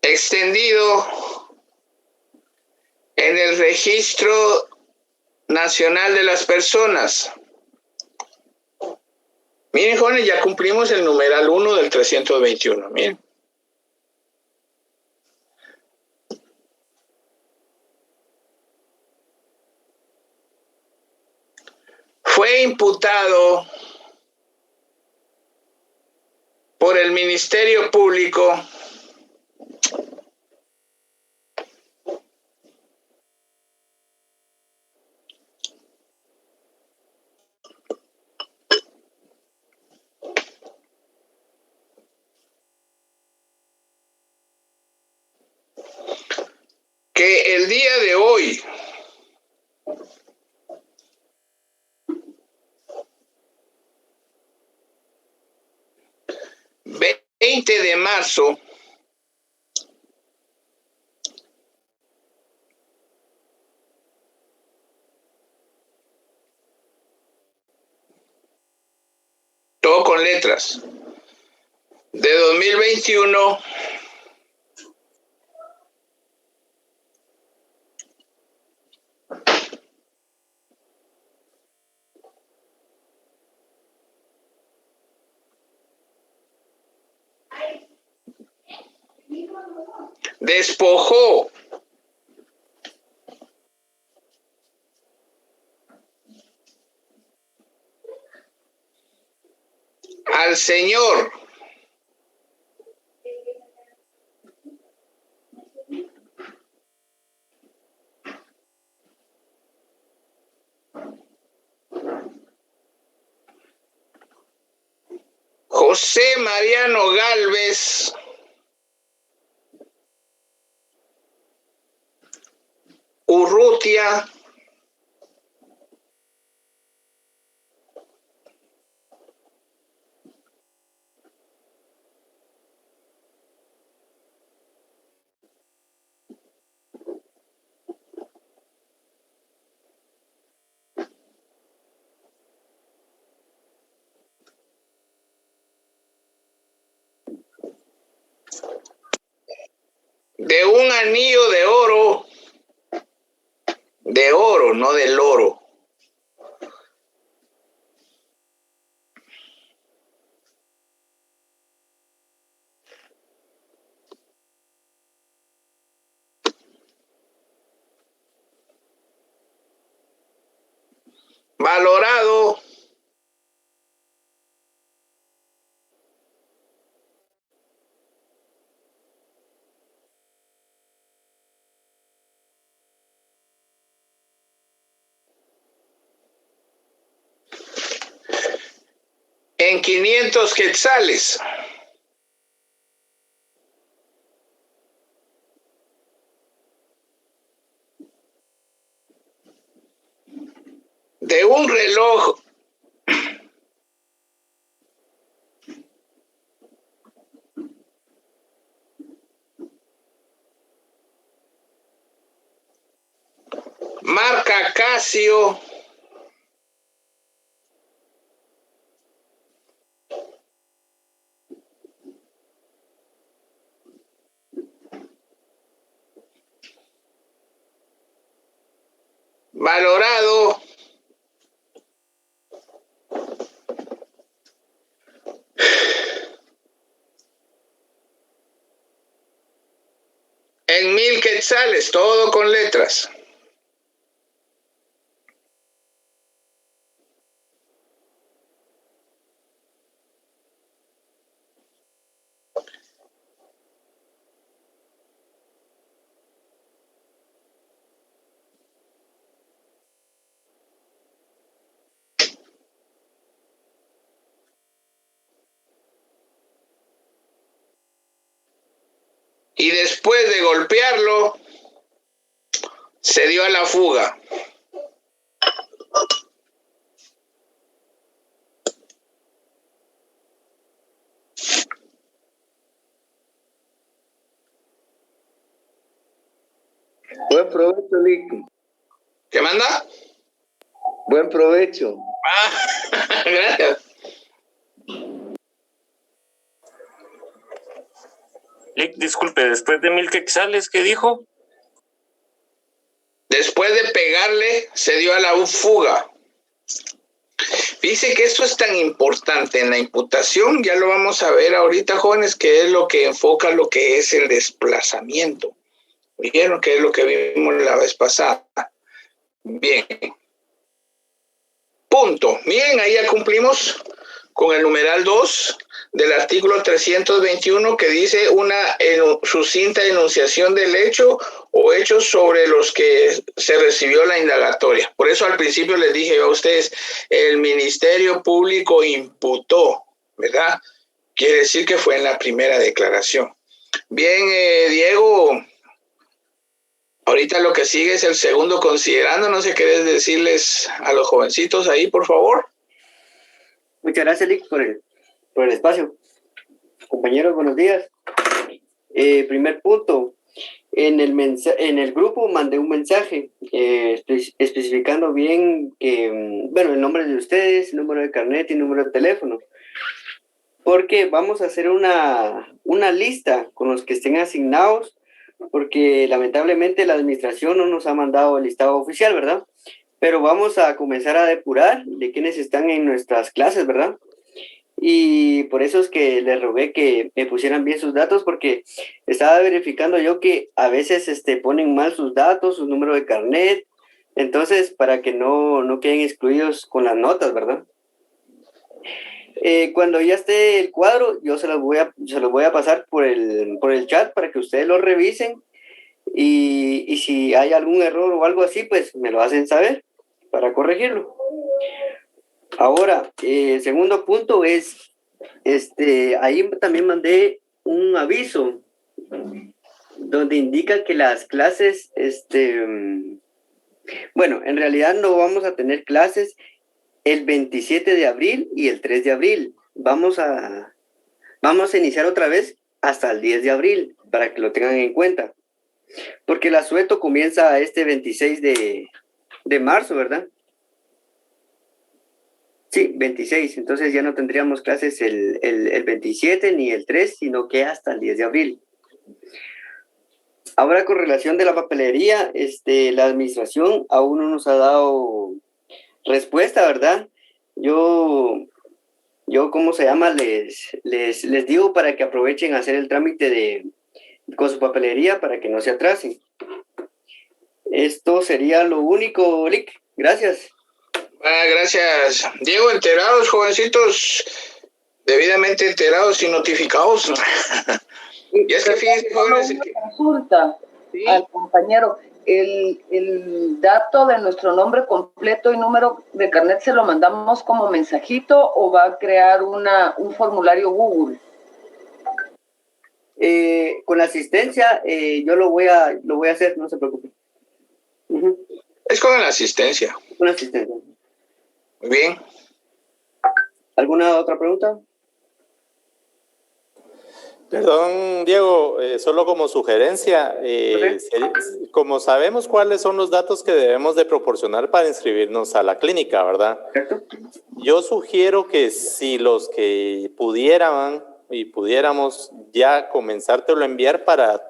Extendido en el Registro Nacional de las Personas. Miren, jóvenes, ya cumplimos el numeral 1 del 321. Miren. Fue imputado por el Ministerio Público que el día de hoy ...20 de marzo... todo con letras... de 2021... despojó al señor José Mariano Gálvez Urrutia, de un anillo de oro, no del oro, valorado en 500 quetzales. De un reloj marca Casio valorado en 1000 quetzales, todo con letras. Y después de golpearlo, se dio a la fuga. Buen provecho, Lick. ¿Qué manda? Buen provecho. Gracias. Lick, disculpe, después de 1000 quetzales, ¿qué dijo? Después de pegarle, se dio a la fuga. Dice que esto es tan importante en la imputación, ya lo vamos a ver ahorita, jóvenes, que es lo que enfoca lo que es el desplazamiento. ¿Vieron? Que es lo que vimos la vez pasada. Bien. Punto. Miren, ahí ya cumplimos con el numeral 2 del artículo 321 que dice una sucinta enunciación del hecho o hechos sobre los que se recibió la indagatoria. Por eso al principio les dije yo a ustedes, el Ministerio Público imputó, ¿verdad? Quiere decir que fue en la primera declaración. Bien, Diego, ahorita lo que sigue es el segundo considerando. No sé, ¿querés decirles a los jovencitos ahí, por favor? Muchas gracias, Lick, por el espacio. Compañeros, buenos días. Primer punto, en el grupo mandé un mensaje especificando bien el nombre de ustedes, número de carnet y número de teléfono, porque vamos a hacer una lista con los que estén asignados, porque lamentablemente la administración no nos ha mandado el listado oficial, ¿verdad? Pero vamos a comenzar a depurar de quienes están en nuestras clases, ¿verdad? Y por eso es que les rogué que me pusieran bien sus datos, porque estaba verificando yo que a veces ponen mal sus datos, su número de carnet, entonces para que no queden excluidos con las notas, ¿verdad? Cuando ya esté el cuadro, yo se los voy a pasar por el chat para que ustedes lo revisen y si hay algún error o algo así, pues me lo hacen saber para corregirlo. Ahora, el segundo punto es, ahí también mandé un aviso donde indica que las clases, en realidad no vamos a tener clases el 27 de abril y el 3 de abril. Vamos a iniciar otra vez hasta el 10 de abril, para que lo tengan en cuenta. Porque el asueto comienza 26 de marzo, ¿verdad? Sí, 26. Entonces ya no tendríamos clases el 27 ni el 3, sino que hasta el 10 de abril. Ahora, con relación de la papelería, la administración aún no nos ha dado respuesta, ¿verdad? Yo ¿cómo se llama? Les digo para que aprovechen a hacer el trámite con su papelería para que no se atrasen. Esto sería lo único, Lick. Gracias. Gracias. Diego, enterados, jovencitos, debidamente enterados y notificados. Y es que fíjense, jóvenes, una consulta al compañero. El dato de nuestro nombre completo y número de carnet se lo mandamos como mensajito o va a crear un formulario Google. Con la asistencia, yo lo voy a hacer, no se preocupe. Es con la asistencia. Con la asistencia. Muy bien. ¿Alguna otra pregunta? Perdón, Diego, solo como sugerencia, como sabemos cuáles son los datos que debemos de proporcionar para inscribirnos a la clínica, ¿verdad? Yo sugiero que si los que pudiéramos ya comenzártelo a enviar para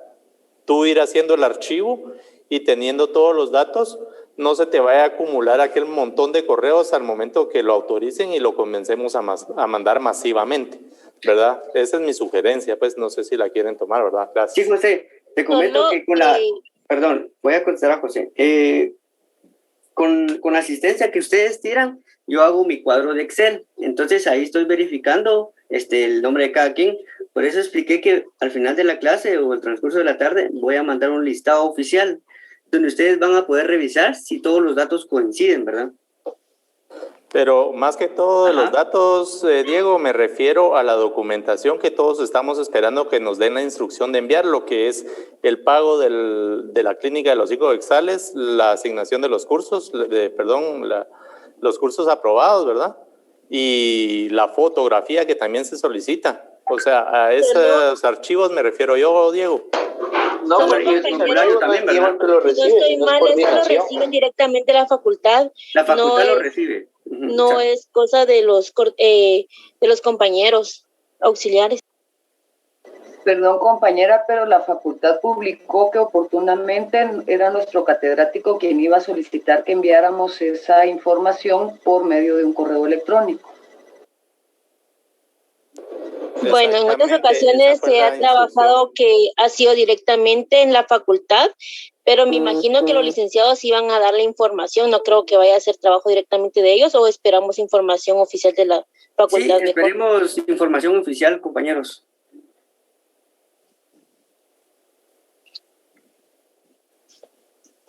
tú ir haciendo el archivo y teniendo todos los datos, no se te vaya a acumular aquel montón de correos al momento que lo autoricen y lo comencemos a mandar masivamente, ¿verdad? Esa es mi sugerencia, pues no sé si la quieren tomar, ¿verdad? Gracias. Sí, José, te comento que con perdón, voy a contestar a José. Con la asistencia que ustedes tiran, yo hago mi cuadro de Excel. Entonces ahí estoy verificando el nombre de cada quien. Por eso expliqué que al final de la clase o el transcurso de la tarde voy a mandar un listado oficial donde ustedes van a poder revisar si todos los datos coinciden, ¿verdad? Pero más que todos los datos, Diego, me refiero a la documentación que todos estamos esperando que nos den la instrucción de enviar, lo que es el pago de la clínica de los psicoexales, la asignación de los cursos, los cursos aprobados, ¿verdad? Y la fotografía que también se solicita. O sea, a esos archivos me refiero yo, Diego. No, pero el formulario también, ¿verdad? No estoy mal, eso lo reciben directamente la facultad. La facultad lo recibe. No es cosa de los compañeros auxiliares. Perdón, compañera, pero la facultad publicó que oportunamente era nuestro catedrático quien iba a solicitar que enviáramos esa información por medio de un correo electrónico. Bueno, en otras ocasiones se ha trabajado que ha sido directamente en la facultad, pero me imagino que los licenciados iban a dar la información. No creo que vaya a ser trabajo directamente de ellos, o esperamos información oficial de la facultad. Sí, esperemos información oficial, compañeros.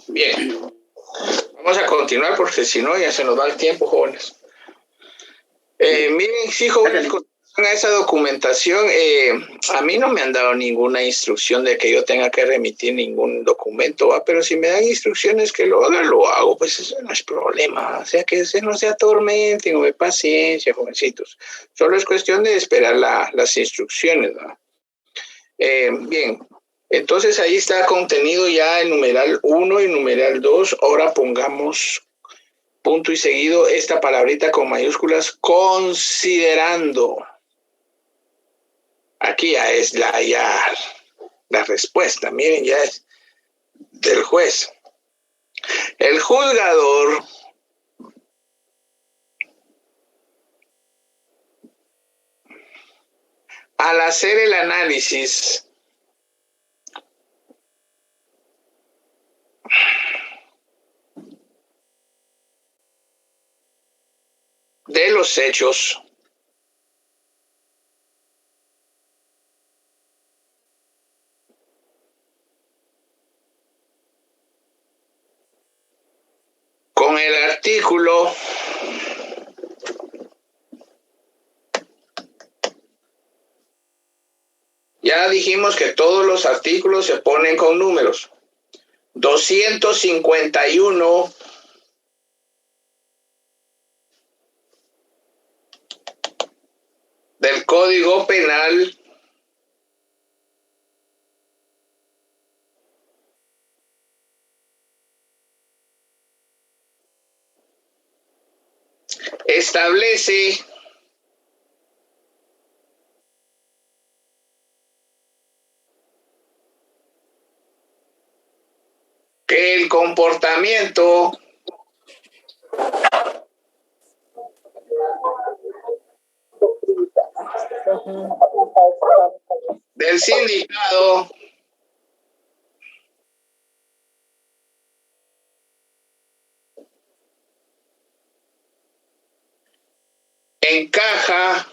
Bien, vamos a continuar porque si no ya se nos va el tiempo, jóvenes. Miren, sí, jóvenes, con esa documentación, a mí no me han dado ninguna instrucción de que yo tenga que remitir ningún documento, ¿va? Pero si me dan instrucciones que lo haga, lo hago, pues eso no es problema. O sea, que no se atormenten, o de paciencia, jovencitos. Solo es cuestión de esperar las instrucciones, ¿va? Bien, entonces ahí está contenido ya el numeral 1 y numeral 2. Ahora pongamos punto y seguido esta palabrita con mayúsculas, considerando. Aquí ya es la respuesta, miren, ya es del juez. El juzgador al hacer el análisis de los hechos con el artículo ya dijimos que todos los artículos se ponen con números. 251 del Código Penal establece que el comportamiento del sindicado encaja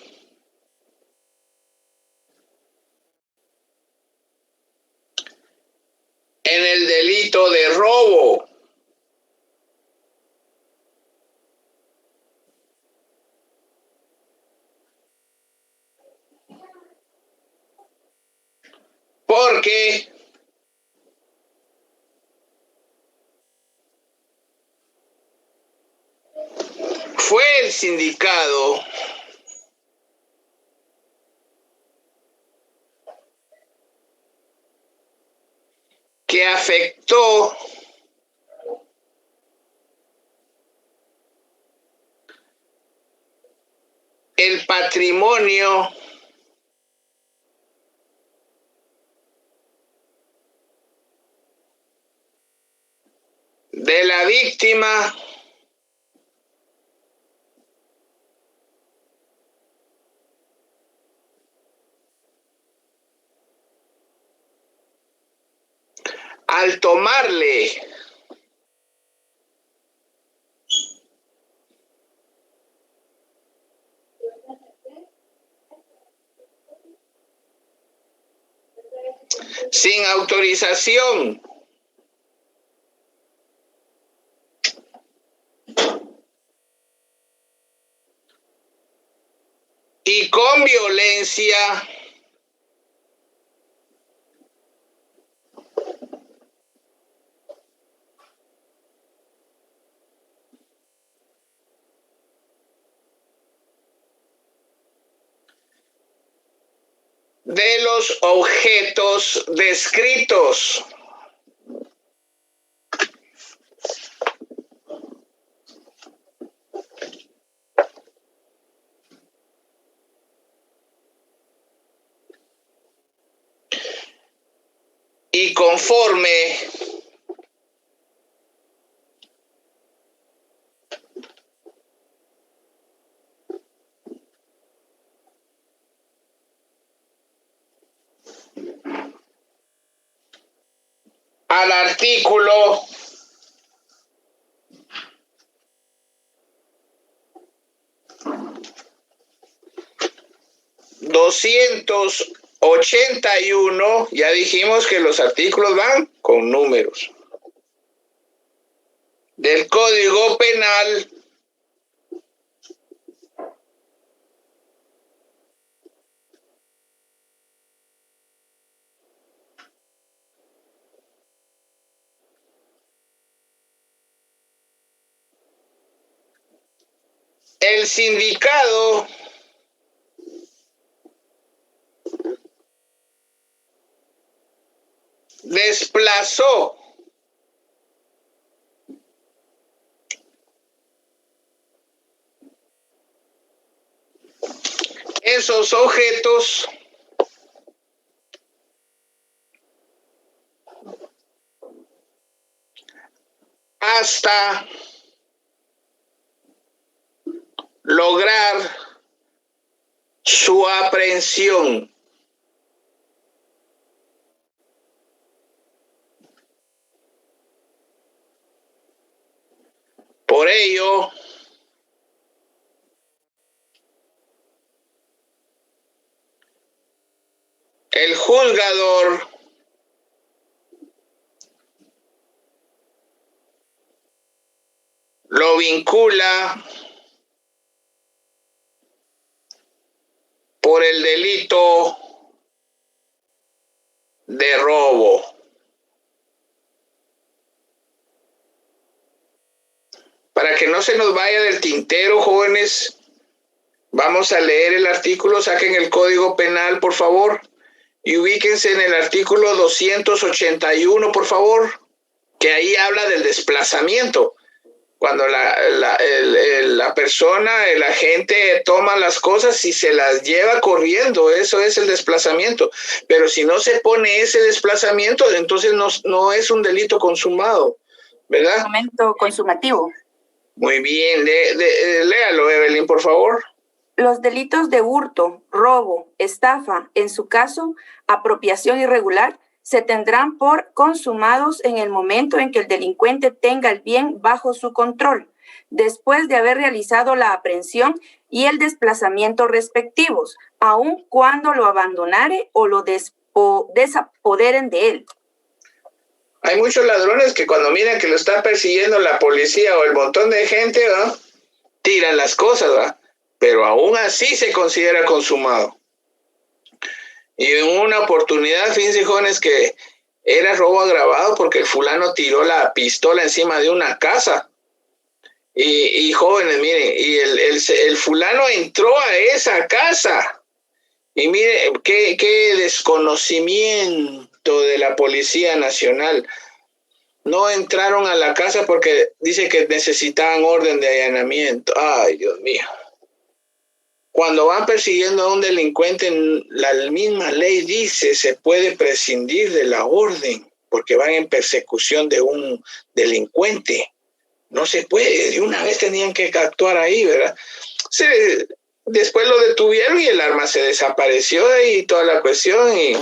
en el delito de robo. Porque fue el sindicado que afectó el patrimonio de la víctima al tomarle sin autorización y con violencia de los objetos descritos. Y conforme al artículo 281, ya dijimos que los artículos van con números, del Código Penal, el sindicado desplazó esos objetos hasta lograr su aprehensión. Por ello, el juzgador lo vincula por el delito de robo. Para que no se nos vaya del tintero, jóvenes, vamos a leer el artículo, saquen el Código Penal, por favor, y ubíquense en el artículo 281, por favor, que ahí habla del desplazamiento. Cuando la persona, el agente toma las cosas y se las lleva corriendo, eso es el desplazamiento. Pero si no se pone ese desplazamiento, entonces no es un delito consumado, ¿verdad? Momento consumativo. Muy bien, léalo, Evelyn, por favor. Los delitos de hurto, robo, estafa, en su caso, apropiación irregular, se tendrán por consumados en el momento en que el delincuente tenga el bien bajo su control, después de haber realizado la aprehensión y el desplazamiento respectivos, aun cuando lo abandonare o lo desapoderen de él. Hay muchos ladrones que cuando miran que lo está persiguiendo la policía o el montón de gente, ¿no?, tiran las cosas, ¿va? Pero aún así se considera consumado. Y en una oportunidad, fíjense, jóvenes, que era robo agravado porque el fulano tiró la pistola encima de una casa. Y jóvenes, miren, y el fulano entró a esa casa. Y miren, qué desconocimiento de la Policía Nacional. No entraron a la casa porque dice que necesitaban orden de allanamiento. Ay, Dios mío. Cuando van persiguiendo a un delincuente, la misma ley dice se puede prescindir de la orden porque van en persecución de un delincuente. No se puede, de una vez tenían que actuar ahí, ¿verdad? Después lo detuvieron y el arma se desapareció y toda la cuestión, y,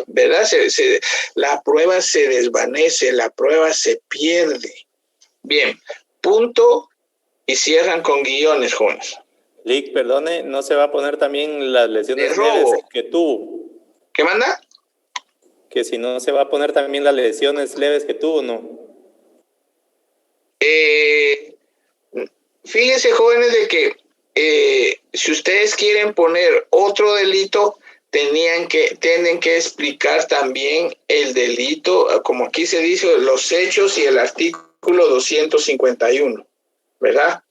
¿verdad? La prueba se desvanece, la prueba se pierde. Bien, punto y cierran con guiones, jóvenes. Lick, perdone, ¿no se va a poner también las lesiones leves que tuvo? ¿Qué manda? Que si no se va a poner también las lesiones leves que tuvo, ¿no? Fíjense, jóvenes, de que si ustedes quieren poner otro delito, tienen que explicar también el delito, como aquí se dice, los hechos y el artículo 251, ¿verdad?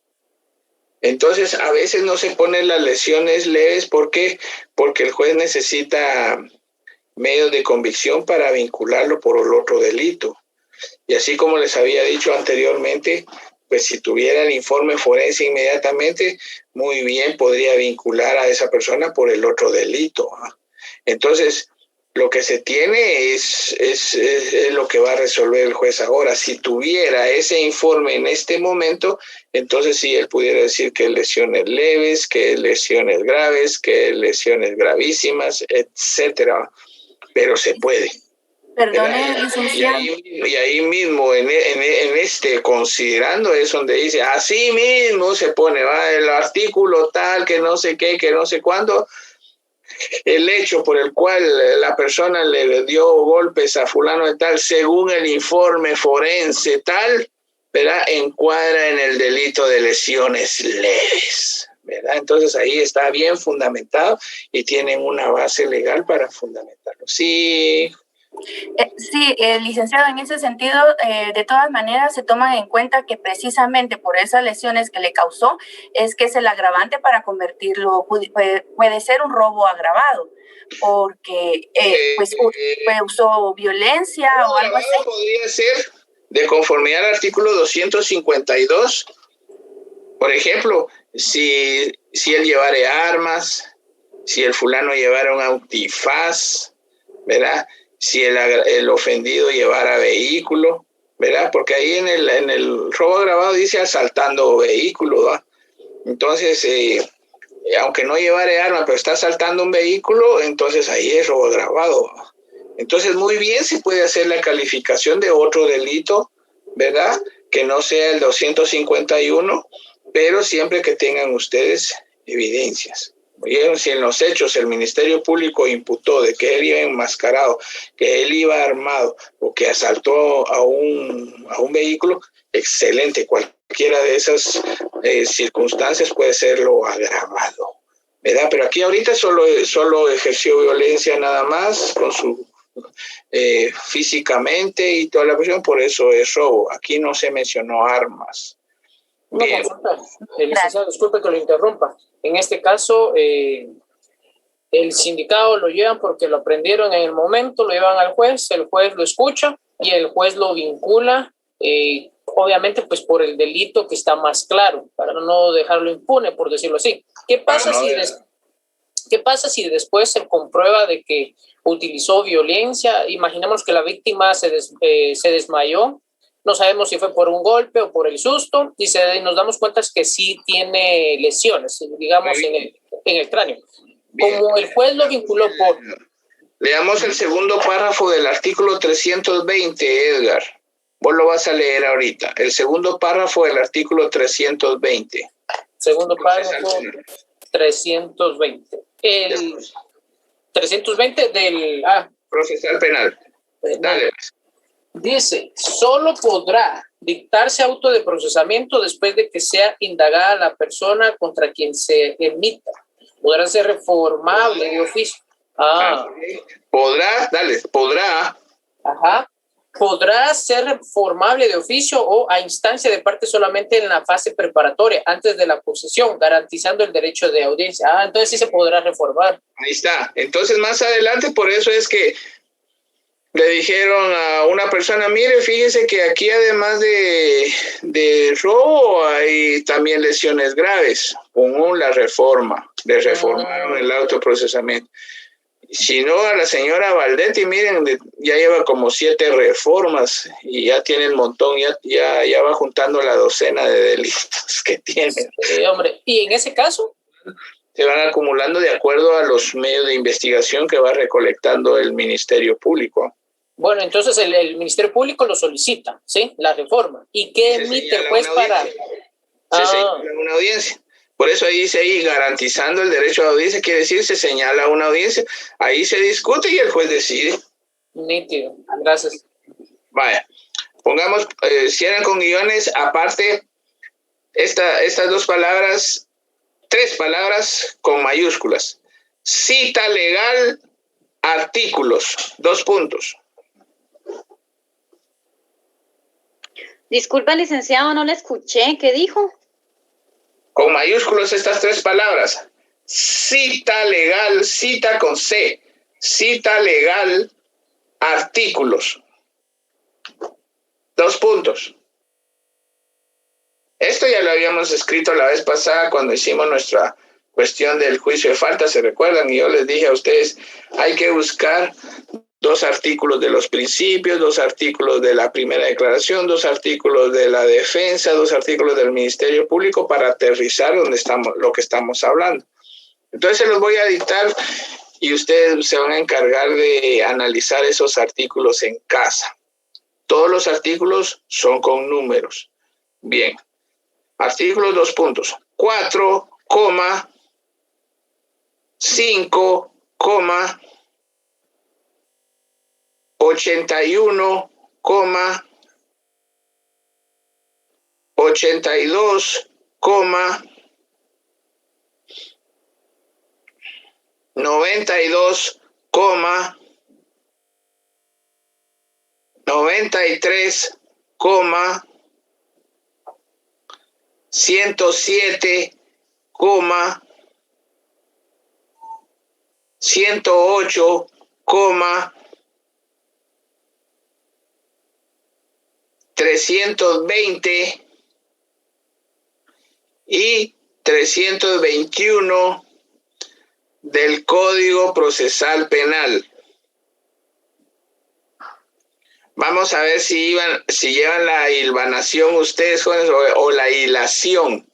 Entonces, a veces no se ponen las lesiones leves. ¿Por qué? Porque el juez necesita medios de convicción para vincularlo por el otro delito. Y así como les había dicho anteriormente, pues si tuviera el informe forense inmediatamente, muy bien podría vincular a esa persona por el otro delito. Entonces, lo que se tiene es lo que va a resolver el juez ahora. Si tuviera ese informe en este momento, entonces sí, él pudiera decir que lesiones leves, que lesiones graves, que lesiones gravísimas, etcétera. Pero se puede. Perdone, licenciado. Y ahí mismo, considerando es donde dice, así mismo se pone, ¿va?, el artículo tal, que no sé qué, que no sé cuándo, el hecho por el cual la persona le dio golpes a fulano de tal, según el informe forense tal, ¿verdad?, encuadra en el delito de lesiones leves, ¿verdad? Entonces ahí está bien fundamentado y tienen una base legal para fundamentarlo. Sí. Sí, licenciado, en ese sentido, de todas maneras se toman en cuenta que precisamente por esas lesiones que le causó es que es el agravante para convertirlo, puede ser un robo agravado, porque usó violencia o algo así. Podría ser de conformidad al artículo 252, por ejemplo, si él llevara armas, si el fulano llevara un antifaz, ¿verdad?, si el ofendido llevara vehículo, ¿verdad? Porque ahí en el robo agravado dice asaltando vehículo, ¿va? Entonces, aunque no llevara arma, pero está asaltando un vehículo, entonces ahí es robo agravado. Entonces, muy bien se puede hacer la calificación de otro delito, ¿verdad?, que no sea el 251, pero siempre que tengan ustedes evidencias. ¿Vieron? Si en los hechos el Ministerio Público imputó de que él iba enmascarado, que él iba armado o que asaltó a un vehículo, excelente. Cualquiera de esas circunstancias puede serlo agravado, ¿verdad? Pero aquí ahorita solo ejerció violencia nada más con su físicamente y toda la cuestión, por eso es robo. Aquí no se mencionó armas. Una consulta, licenciado, disculpe que lo interrumpa. En este caso, el sindicado lo llevan porque lo prendieron en el momento, lo llevan al juez, el juez lo escucha y el juez lo vincula, obviamente pues por el delito que está más claro, para no dejarlo impune, por decirlo así. ¿Qué pasa si después se comprueba de que utilizó violencia? Imaginemos que la víctima se desmayó. No sabemos si fue por un golpe o por el susto, y nos damos cuenta que sí tiene lesiones, digamos, en el cráneo. Bien. Como el juez lo vinculó por... Leamos el segundo párrafo del artículo 320, Edgar. Vos lo vas a leer ahorita. El segundo párrafo del artículo 320. Segundo párrafo, 320. El 320 del... procesal penal. Dale. Dice, solo podrá dictarse auto de procesamiento después de que sea indagada la persona contra quien se emita. Podrá ser reformable de oficio. Podrá. Ajá. Podrá ser reformable de oficio o a instancia de parte solamente en la fase preparatoria, antes de la posesión, garantizando el derecho de audiencia. Entonces sí se podrá reformar. Ahí está. Entonces más adelante, por eso es que le dijeron a una persona, mire, fíjese que aquí además de robo hay también lesiones graves. Con la reforma, le reformaron el autoprocesamiento. Si no, a la señora Valdetti, miren, ya lleva como 7 reformas y ya tiene el montón, ya va juntando la docena de delitos que tiene. Sí, hombre. ¿Y en ese caso? Se van acumulando de acuerdo a los medios de investigación que va recolectando el Ministerio Público. Bueno, entonces el Ministerio Público lo solicita, ¿sí? La reforma. ¿Y qué emite el juez para...? Se señala una audiencia. Por eso ahí dice garantizando el derecho a audiencia, quiere decir se señala una audiencia, ahí se discute y el juez decide. Nítido, gracias. Vaya, pongamos, cierran con guiones, aparte, estas 2 palabras, 3 palabras con mayúsculas. Cita legal, artículos, 2 puntos. Disculpa, licenciado, no le escuché. ¿Qué dijo? Con mayúsculas estas 3 palabras. Cita legal, cita con C. Cita legal, artículos. 2 puntos. Esto ya lo habíamos escrito la vez pasada cuando hicimos nuestra cuestión del juicio de falta, ¿se recuerdan? Y yo les dije a ustedes, hay que buscar 2 artículos de los principios, 2 artículos de la primera declaración, 2 artículos de la defensa, 2 artículos del Ministerio Público para aterrizar lo que estamos hablando. Entonces se los voy a dictar y ustedes se van a encargar de analizar esos artículos en casa. Todos los artículos son con números. Bien. Artículos 2 puntos. 4, 5, 81, 82, 92, 93, 107, 108, 320 y 321 del Código Procesal Penal. Vamos a ver si llevan la hilvanación ustedes, jóvenes, o la hilación.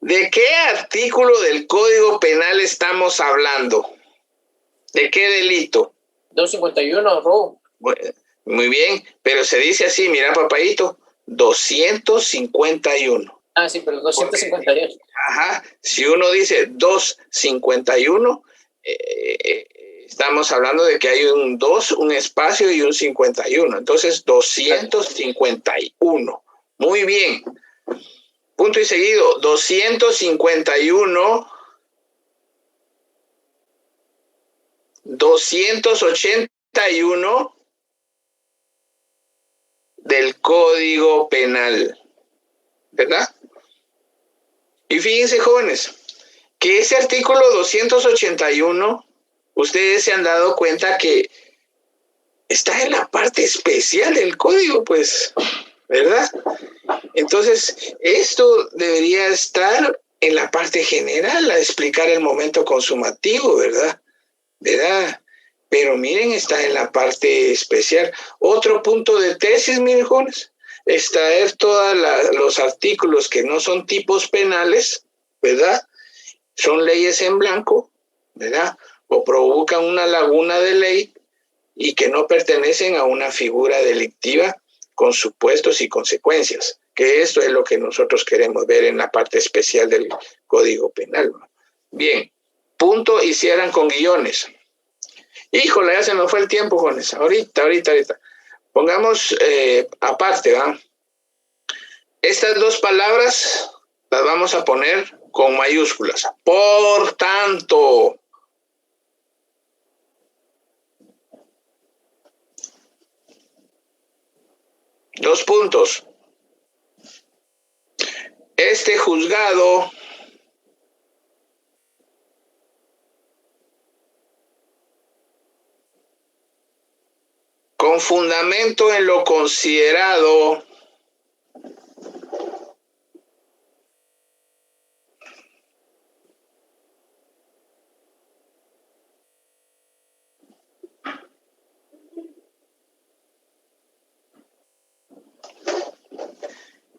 ¿De qué artículo del Código Penal estamos hablando? ¿De qué delito? 251, robo. Bueno, muy bien, pero se dice así, mira, papadito, 251. Sí, pero 251. Ajá, si uno dice 251, estamos hablando de que hay un 2, un espacio y un 51. Entonces, 251. Muy bien. Punto y seguido, 251, 281 del Código Penal, ¿verdad? Y fíjense, jóvenes, que ese artículo 281, ustedes se han dado cuenta que está en la parte especial del código, pues, ¿verdad? Entonces, esto debería estar en la parte general, a explicar el momento consumativo, ¿verdad? Pero miren, está en la parte especial. Otro punto de tesis, miren, jóvenes, extraer todos los artículos que no son tipos penales, ¿verdad? Son leyes en blanco, ¿verdad? O provocan una laguna de ley y que no pertenecen a una figura delictiva con supuestos y consecuencias, que esto es lo que nosotros queremos ver en la parte especial del Código Penal. Bien, punto y cierran con guiones. Híjole, ya se nos fue el tiempo, jóvenes. Ahorita. Pongamos aparte, ¿va? Estas dos palabras las vamos a poner con mayúsculas. Por tanto. Dos puntos. Este juzgado con fundamento en lo considerado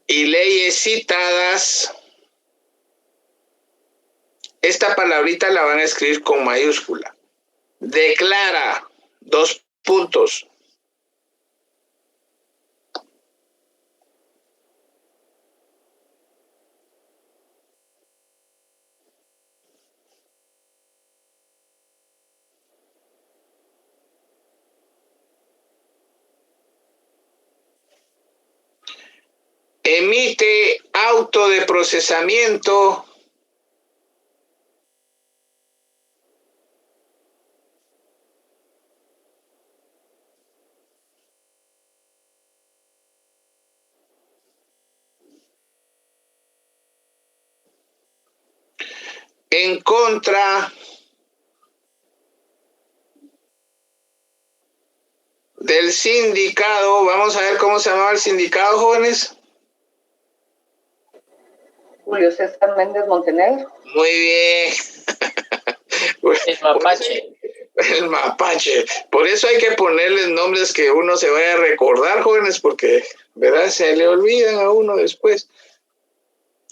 y leyes citadas, esta palabrita la van a escribir con mayúscula. Declara, dos puntos. Emite auto de procesamiento en contra del sindicado. Vamos a ver cómo se llamaba el sindicado, jóvenes. Julio César Méndez Montenegro. Muy bien. El mapache. El mapache. Por eso hay que ponerles nombres que uno se vaya a recordar, jóvenes, porque, ¿verdad? Se le olvidan a uno después.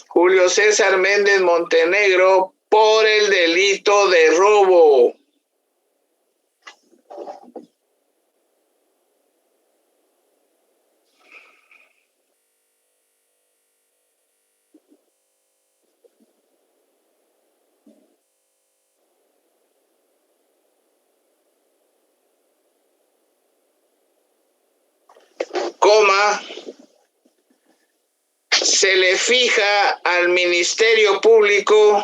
Julio César Méndez Montenegro por el delito de robo. Coma, se le fija al Ministerio Público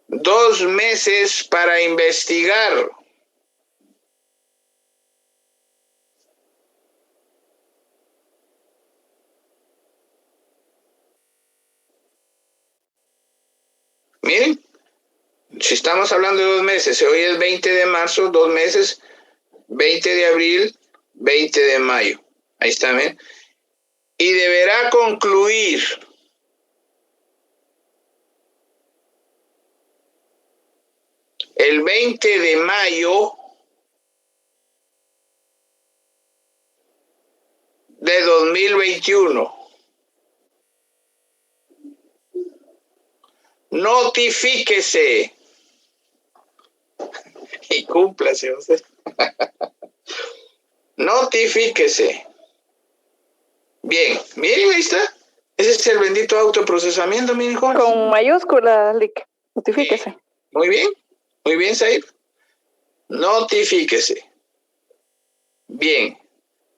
dos meses para investigar miren. Si estamos hablando de 2 meses, hoy es 20 de marzo, 2 meses, 20 de abril, 20 de mayo. Ahí está, ¿ven? Y deberá concluir el 20 de mayo de 2021. Notifíquese y cúmplase usted. Notifíquese. Bien, miren, ahí está. Ese es el bendito autoprocesamiento, miren, jóvenes. Con mayúscula, Lick. Notifíquese. Muy bien, Said. Notifíquese. Bien.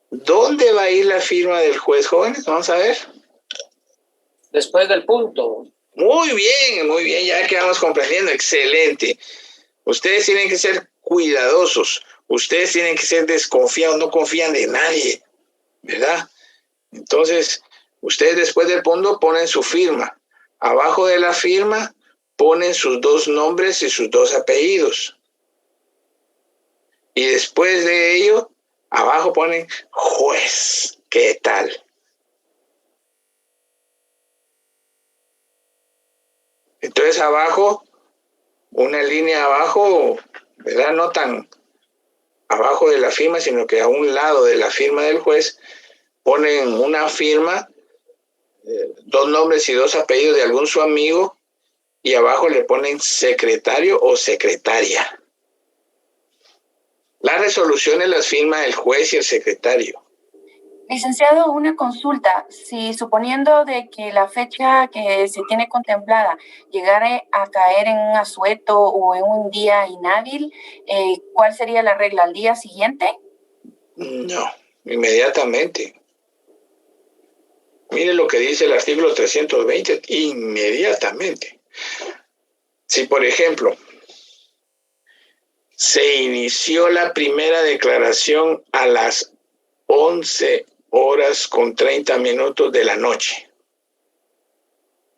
¿Dónde va a ir la firma del juez, jóvenes? Vamos a ver. Después del punto. Muy bien, ya quedamos comprendiendo. Excelente. Ustedes tienen que ser cuidadosos. Ustedes tienen que ser desconfiados, no confían de nadie, ¿verdad? Entonces, ustedes después del punto ponen su firma. Abajo de la firma ponen sus 2 nombres y sus 2 apellidos. Y después de ello, abajo ponen juez. ¿Qué tal? Entonces abajo, una línea abajo, ¿verdad? No tan abajo de la firma, sino que a un lado de la firma del juez ponen una firma, 2 nombres y 2 apellidos de algún su amigo, y abajo le ponen secretario o secretaria. Las resoluciones las firma el juez y el secretario. Licenciado, una consulta. Si suponiendo de que la fecha que se tiene contemplada llegara a caer en un asueto o en un día inhábil, ¿cuál sería la regla? ¿Al día siguiente? No, inmediatamente. Mire lo que dice el artículo 320, inmediatamente. Si, por ejemplo, se inició la primera declaración a las 11:30 de la noche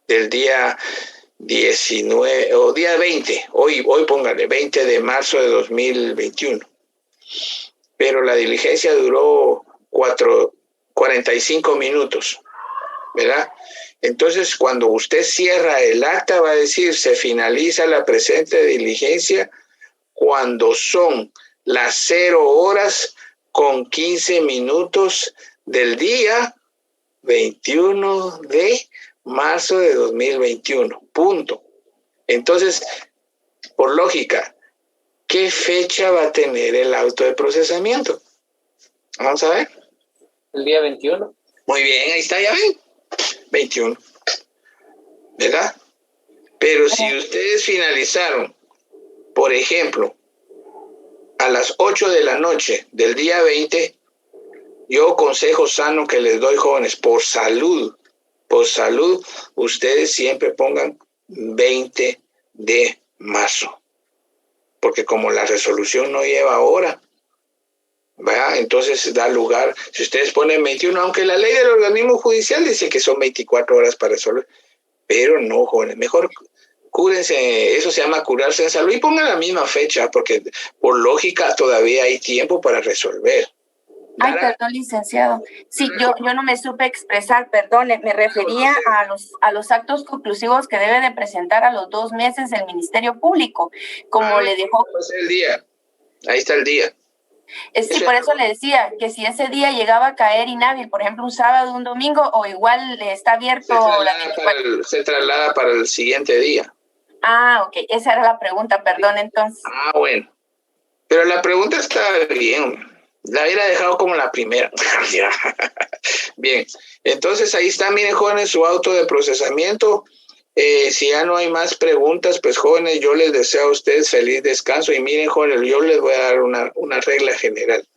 del día 19 o día 20, hoy póngale 20 de marzo de 2021, pero la diligencia duró 45 minutos, ¿verdad? Entonces, cuando usted cierra el acta, va a decir, se finaliza la presente diligencia cuando son las 0:15 del día 21 de marzo de 2021. Punto. Entonces, por lógica, ¿qué fecha va a tener el auto de procesamiento? Vamos a ver. El día 21. Muy bien, ahí está, ya ven. 21. ¿Verdad? Pero si ustedes finalizaron, por ejemplo, a las 8 de la noche del día 20, yo consejo sano que les doy, jóvenes, por salud, ustedes siempre pongan 20 de marzo. Porque como la resolución no lleva hora, ¿verdad? Entonces da lugar, si ustedes ponen 21, aunque la ley del organismo judicial dice que son 24 horas para resolver, pero no, jóvenes, mejor cúrense, eso se llama curarse en salud y pongan la misma fecha, porque por lógica todavía hay tiempo para resolver. Ay, perdón, licenciado. Sí, yo no me supe expresar, perdone, me refería a los actos conclusivos que debe de presentar a los 2 meses el Ministerio Público, como le dejó. El día, ahí está el día. Sí, por eso le decía que si ese día llegaba a caer inhábil, por ejemplo, un sábado, un domingo, o igual está abierto. Se traslada para el siguiente día. Ah, ok, esa era la pregunta, perdón, entonces. Ah, bueno. Pero la pregunta está bien. La hubiera dejado como la primera. Bien, entonces ahí está, miren, jóvenes, su auto de procesamiento. Si ya no hay más preguntas, pues jóvenes, yo les deseo a ustedes feliz descanso. Y miren, jóvenes, yo les voy a dar una regla general.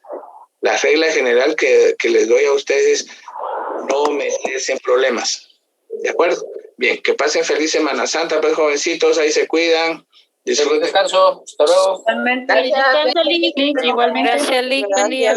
La regla general que les doy a ustedes es no meterse en problemas. ¿De acuerdo? Bien, que pasen feliz Semana Santa, pues jovencitos, ahí se cuidan. Disfruten. Descanso, hasta luego. Igualmente. Igualmente. Gracias, Lick. Buen día.